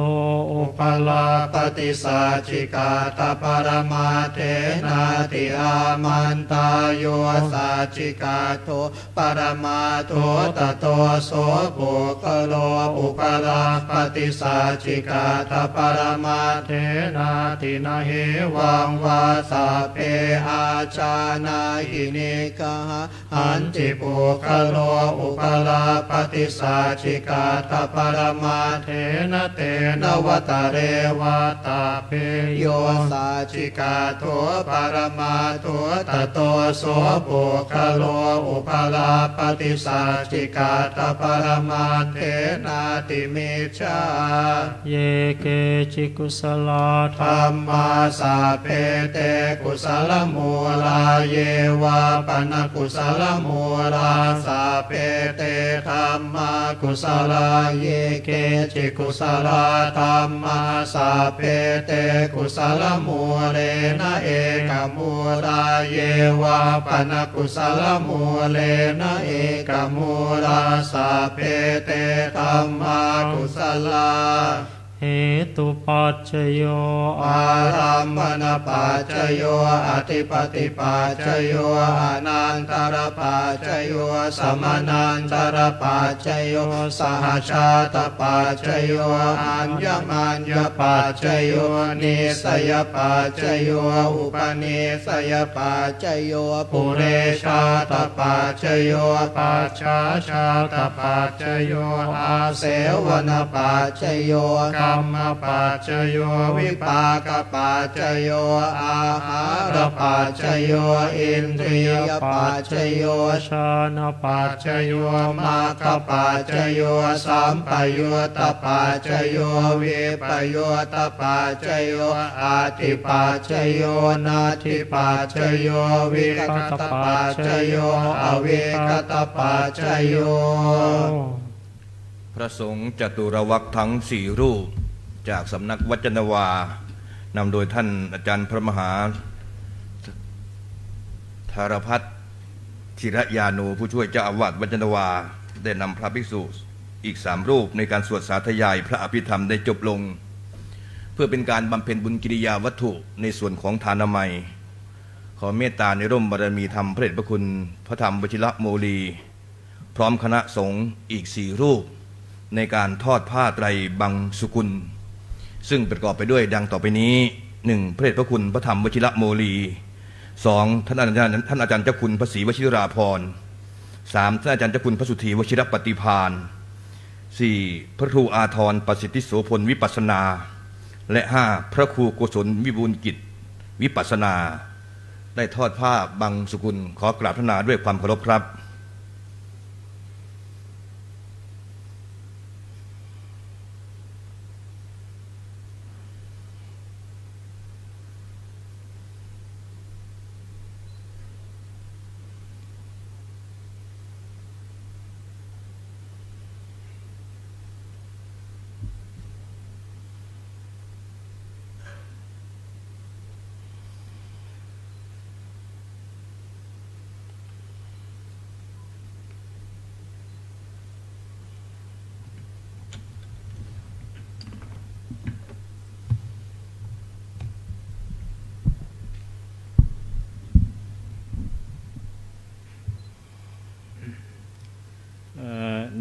โอปลาปฏิสัจจิกาตปรมาเทนาติอามันตาโยสัจจิกาโตปรมาโทตโตโสปุคโลอุปลาปฏิสัจจิกาตปรมาเทนาตินาเหวังวาสาเปอาชานาหินิกาหันติปุคโลอุปลาปฏิสัจจิกาตปรมาเทนะเตนะวตาเรวตาเพโยสัจจิกาโทปรมาโทตโตโสปุคโลอุปลาปฏิสัจจิกาตปรมาเทนาติมิจฉาเยเกจิกุสลธรรมาสาเพเตกุสลมูลาเยวาปนกุสลมูลาสาเพเตธรรมากุสลาเยเกจิกุสลธรรมาสาเพเตกุสลมูเรนะเอกมูลาเยวาปนกุสลมูเลนะเอกมูลาสาเพเตธรรมากุสลา เหตุปัจจโย อารัมมณปัจจโยอธิปติปัจจโยอนันตรปัจจโยสมนันตรปัจจโยสหชาตปัจจโยอัญญมัญญปัจจโยนิสยปัจจโยอุปนิสยปัจจโยปุเรชาตปัจจโยปัจฉาชาตปัจจโยอาเสวนปัจจโยกัมมปัจจโยวิปากปัจจโยอาหารปัจจโยอินทรียปัจจโยชานปัจจโย มาคปัจจโยสัมปยุตตปัจจโยวิปยุตตปัจจโยอาทิปัจจโยนาทิปัจจโยวิคตปัจจโยอวิคตปัจจโย พระสงฆ์จตุรวรรคทั้งสี่รูปจากสำนักวัจนวานำโดยท่านอาจารย์พระมหาธารพัฒน์ธิรยานุผู้ช่วยเจ้าอาวาสวัจนวาได้นำพระภิกษุอีก3 รูปในการสวดสาธยายพระอภิธรรมได้จบลง เพื่อเป็นการบำเพ็ญบุญกิริยาวัตถุในส่วนของทานามัย ขอเมตตาในร่มบารมีธรรมพระเดชพระคุณพระธรรมวชิระโมลี พร้อมคณะสงฆ์อีก4 รูปในการทอดผ้าไตรบังสุกุล ซึ่งประกอบไปด้วยดังต่อไปนี้ 1. พระเดชพระคุณพระธรรมวชิระโมลี 2. ท่านอาจารย์เจ้าคุณพระศรีวชิราภรณ์ 3. ท่านอาจารย์เจ้าคุณพระสุธีวชิรปฏิภาณ 4. พระครูอาทรประสิทธิโสพลวิปัสสนา และ 5. พระครูโกศลวิบูลย์กิจวิปัสสนา ได้ทอดผ้าบังสุกุลขอกราบพระนาด้วยความเคารพครับ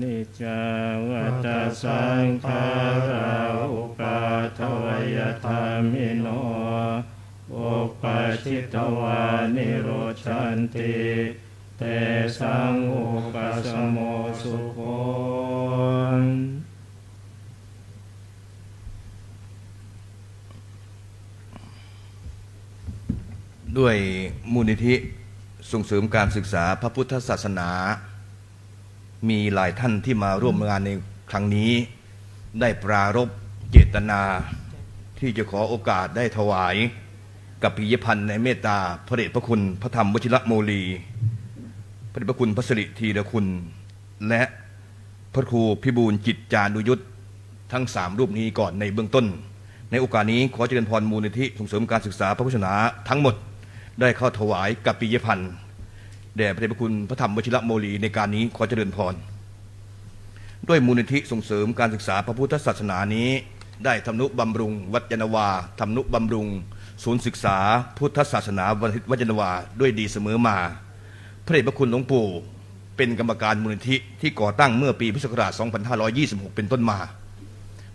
นิจจาวัตสังขาราอุปาทวยธรรมิโนอุปาชิตวานิโรชันติเตสังอุปสมโมสุโข ด้วยมูลนิธิส่งเสริมการศึกษาพระพุทธศาสนามีหลายท่านที่มาร่วมงานในครั้งนี้ได้ปรารภเจตนาที่จะขอโอกาสได้ถวายกับปิยพันธ์ในเมตตาพระเดชพระคุณพระธรรมวชิระโมลีพระเดชพระคุณพระสิริธีรคุณและพระครูพิบูลจิตจานุยุทธทั้ง3 รูปนี้ก่อนในเบื้องต้นในโอกาสนี้ขอเจริญพรมูลนิธิส่งเสริมการศึกษาพระพุทธศาสนาทั้งหมดได้เข้าถวายกับปิยพันธ์แด่พระเดชพระคุณพระธรรมวชิระโมลีในการนี้ขอเจริญพรด้วยมูลนิธิส่งเสริมการศึกษาพระพุทธศาสนานี้ได้ทำนุบำรุงวัดยานวาทำนุบำรุงศูนย์ศึกษาพุทธศาสนาวัดยานวาด้วยดีเสมอมาพระเดชพระคุณหลวงปู่เป็นกรรมการมูลนิธิที่ก่อตั้งเมื่อปีพุทธศักราช 2526 เป็นต้นมา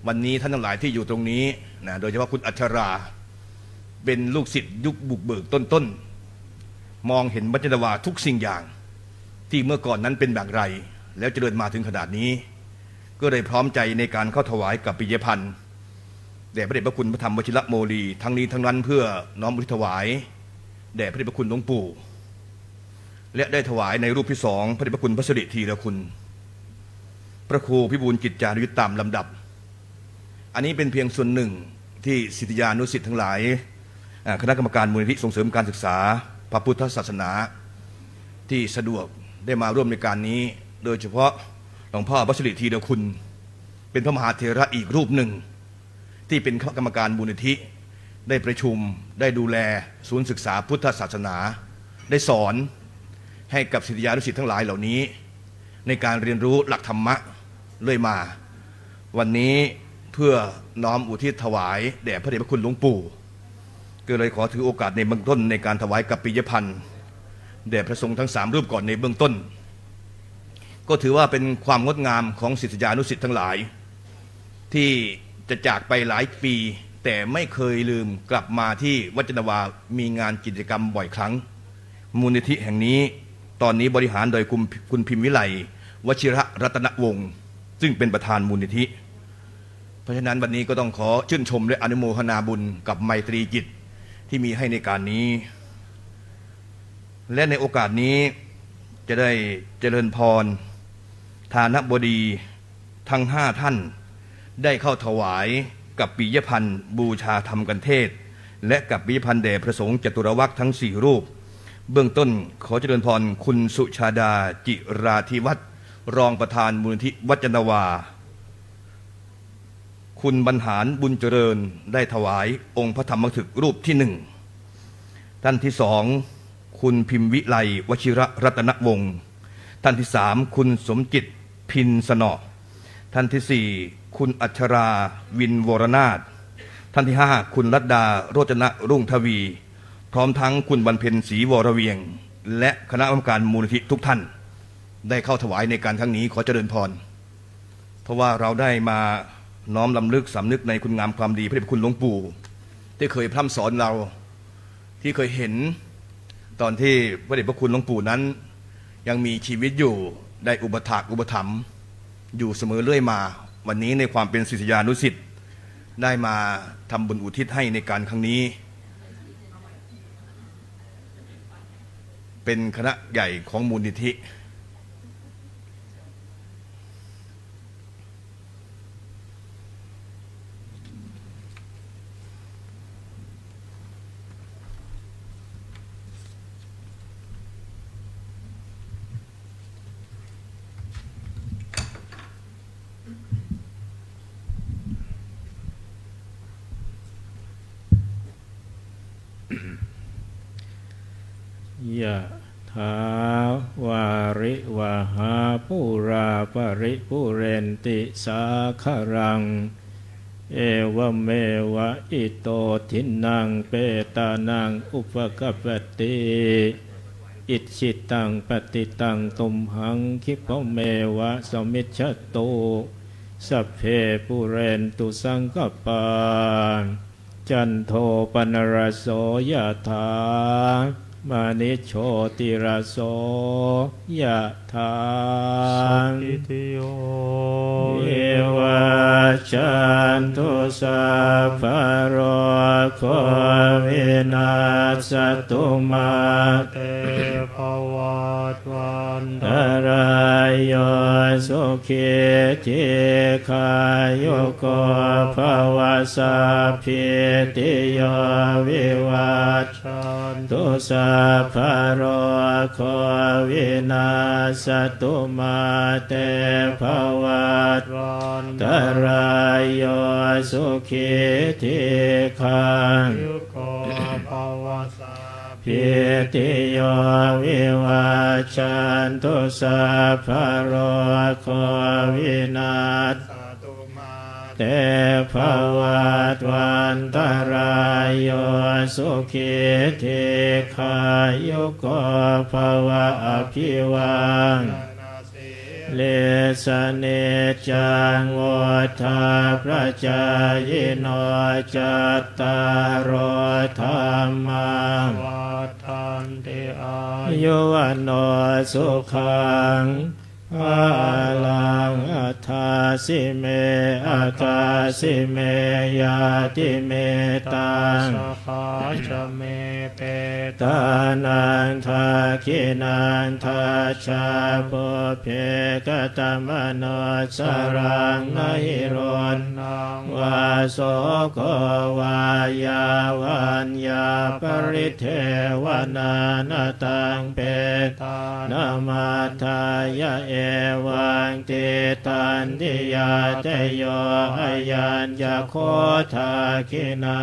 วันนี้ท่านทั้งหลายที่อยู่ตรงนี้นะโดยเฉพาะคุณอัชราเป็นลูกศิษย์ยุคบุกเบิกต้นมองเห็นวัดยานวาทุกสิ่งอย่างที่เมื่อก่อนนั้นเป็นแบบไรแล้วเจริญมาถึงขนาดนี้ก็เลยพร้อมใจในการเข้าถวายกับปิยพันธ์แด่พระเดชพระคุณพระธรรมวชิระโมลีทั้งนี้ทั้งนั้นเพื่อน้อมอุทิศถวายแด่พระเดชพระคุณหลวงปู่และได้ถวายในรูปที่2พระเดชพระคุณพระสิริธีรคุณพระครูพิบูลจิตจานุยุทธตามลำดับอันนี้เป็นเพียงส่วนหนึ่งที่ศิษยานุศิษย์ทั้งหลายคณะกรรมการมูลนิธิส่งเสริมการศึกษาพระพุทธศาสนาที่สะดวกได้มาร่วมในการนี้โดยเฉพาะหลวงพ่อพระสิริธีรคุณเป็นพระมหาเถระอีกรูปหนึ่งที่เป็นกรรมการมูลนิธิได้ประชุมได้ดูแลศูนย์ศึกษาพุทธศาสนาได้สอนให้กับศิษยานุศิษย์ทั้งหลายเหล่านี้ในการเรียนรู้หลักธรรมะเลยมาวันนี้ เพื่อน้อมอุทิศถวายแด่พระเดชพระคุณหลวงปู่ก็เลยขอถือโอกาสในเบื้องต้นในการถวายกัปปิยพันธ์แด่พระสงฆ์ทั้ง3รูปก่อนในเบื้องต้นก็ถือว่าเป็นความงดงามของศิษยานุศิษย์ทั้งหลายที่จะจากไปหลายปีแต่ไม่เคยลืมกลับมาที่วัดจันทวามีงานกิจกรรมบ่อยครั้งมูลนิธิแห่งนี้ตอนนี้บริหารโดยคุณพิมพ์วิไลวชิระรัตนวงศ์ซึ่งเป็นประธานมูลนิธิเพราะฉะนั้นวันนี้ก็ต้องขอชื่นชมและอนุโมทนาบุญกับไมตรีจิตที่มีให้ในการนี้และในโอกาสนี้จะได้เจริญพรฐานบดีทั้ง5ท่านได้เข้าถวายกับปิยพันธ์บูชาธรรมกันเทศและกับปิยพันธ์แด่พระสงฆ์จตุรวรรคทั้ง4รูปเบื้องต้นขอเจริญพรคุณสุชาดาจิราธิวัฒน์รองประธานมูลนิธิวัดจันทวาคุณบรรหารบุญเจริญได้ถวายองค์พระธรรมถึกรูปที่1ท่านที่2คุณพิมพ์วิไลวชิระรัตนวงศ์ท่านที่3คุณสมจิตพินสนอท่านที่4คุณอัชราวินวรนาถท่านที่5คุณรัตดาโรจนะรุ่งทวีพร้อมทั้งคุณบรรเพ็ญศรีวรเวียงและคณะกรรมการมูลนิธิทุกท่านได้เข้าถวายในการครั้งนี้ขอเจริญพรเพราะว่าเราได้มาน้อมลำลึกสำนึกในคุณงามความดีพระเดชพระคุณหลวงปู่ที่เคยพร่ำสอนเราที่เคยเห็นตอนที่พระเดชพระคุณหลวงปู่นั้นยังมีชีวิตอยู่ได้อุปถัมภ์อยู่เสมอเรื่อยมาวันนี้ในความเป็นศิษยานุศิษย์ได้มาทำบุญอุทิศให้ในการครั้งนี้เป็นคณะใหญ่ของมูลนิธิยะถาวาริวหาปุราปริปุเรนติสาคารังเอวเมวะอิโตทินังเปตานังอุปกปปติอิชิตังปฏิตังตุมหังคิปะเมวะสมิจฉตุสัพเพปุเรนตุสังกปาจันโทปนรสโสยะถามานิโชติรสโสยะถาสัพพิติโยเอวะจันตุสัพพะโรโควินาศตุมาเตภวัตวันตรายโยสุขิติขายุโกภวสัพพิติโยวิวัชชันตุสัพพะโรโควินาศตุมาเตภวัตวันตรายโยสุขิติขายุโกภวสัพพิติโยวิวัชชันตุสัพพะโรโควินาศเตภวัตวันตรายโยสุขิติขายุโกภวะอภิวังเลสเนจังโอทาพระจายโนจัตตารโอธรรมังวัฏันติอายุวันโนสุขังพลังอัฏฐาสิเมอัฏฐาสิเมยาติเมตังสขาชเมเปตานันทาคินันทาชาปุเพกตมโนสรังนหิโรนังวาโสโกวายาวันยาปริเทวนานาตังเปตานามาทายะเอวังติตันติ ยาเตโยอายัญญโคทาคินา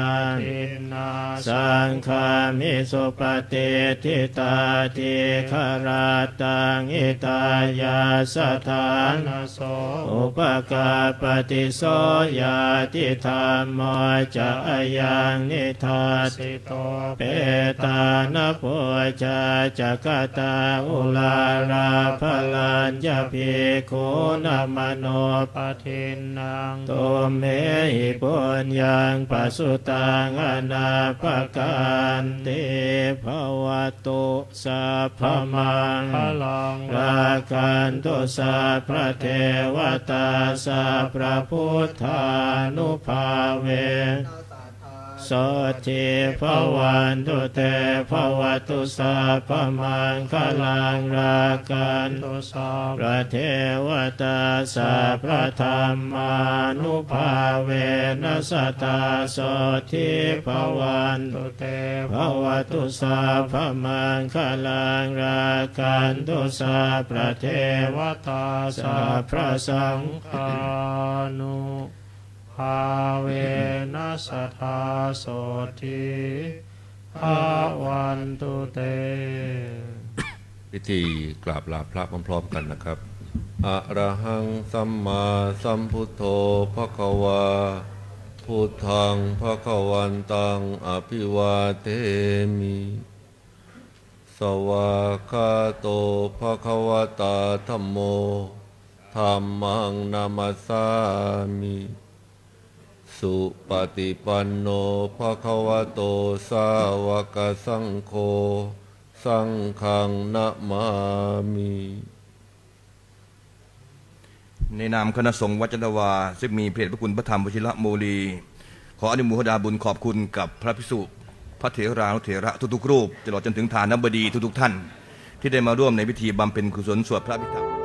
สังฆามิสุปฏิทิตาทิคาราตังอิตายาสถานโสอุปกาปฏิโสยาติธรรมโมจะอายังนิทัสสิโตเปตานโพชาจักตาอุลาราภลัญญภิกขุนามโนปทินนางตุมเมหิปุญญังปัสสุตังอนาปกันติภวตุสัพพมังคลังรากันตุสัพพะเทวตาสัพพะพุทธานุภาเวโสทิภวันตุเตภวตุสัพพมังคลังรากันตุสัพพะเทวตาสัพพะธรรมานุภาเวนัสตตาโสทิภวันตุเตภวตุสัพพมังคลังรากันตุสัพพะเทวตาสัพพะสังฆานุภาเวนัสทาโสทิภาวันตุเต พิธีกราบลาพระพร้อมๆกันนะครับอะระหังสัมมาสัมพุทโธภควาพุทธังภควันตังอภิวาเทมิสวากขาโตภควตาธัมโมธัมมังนามัสสามิสุปฏิปันโนภควโตสาวกสังโฆสังฆังนะมามิ ในนามคณะสงฆ์วัดจันทวาซึ่งมีพระเดชพระคุณพระธรรมวชิระโมลีขออนุโมทนาบุญขอบคุณกับพระภิกษุพระเถรานุเถระทุกๆรูปตลอดจนถึงฐานบดีทุกๆท่านที่ได้มาร่วมในพิธีบำเพ็ญกุศลสวดพระอภิธรรม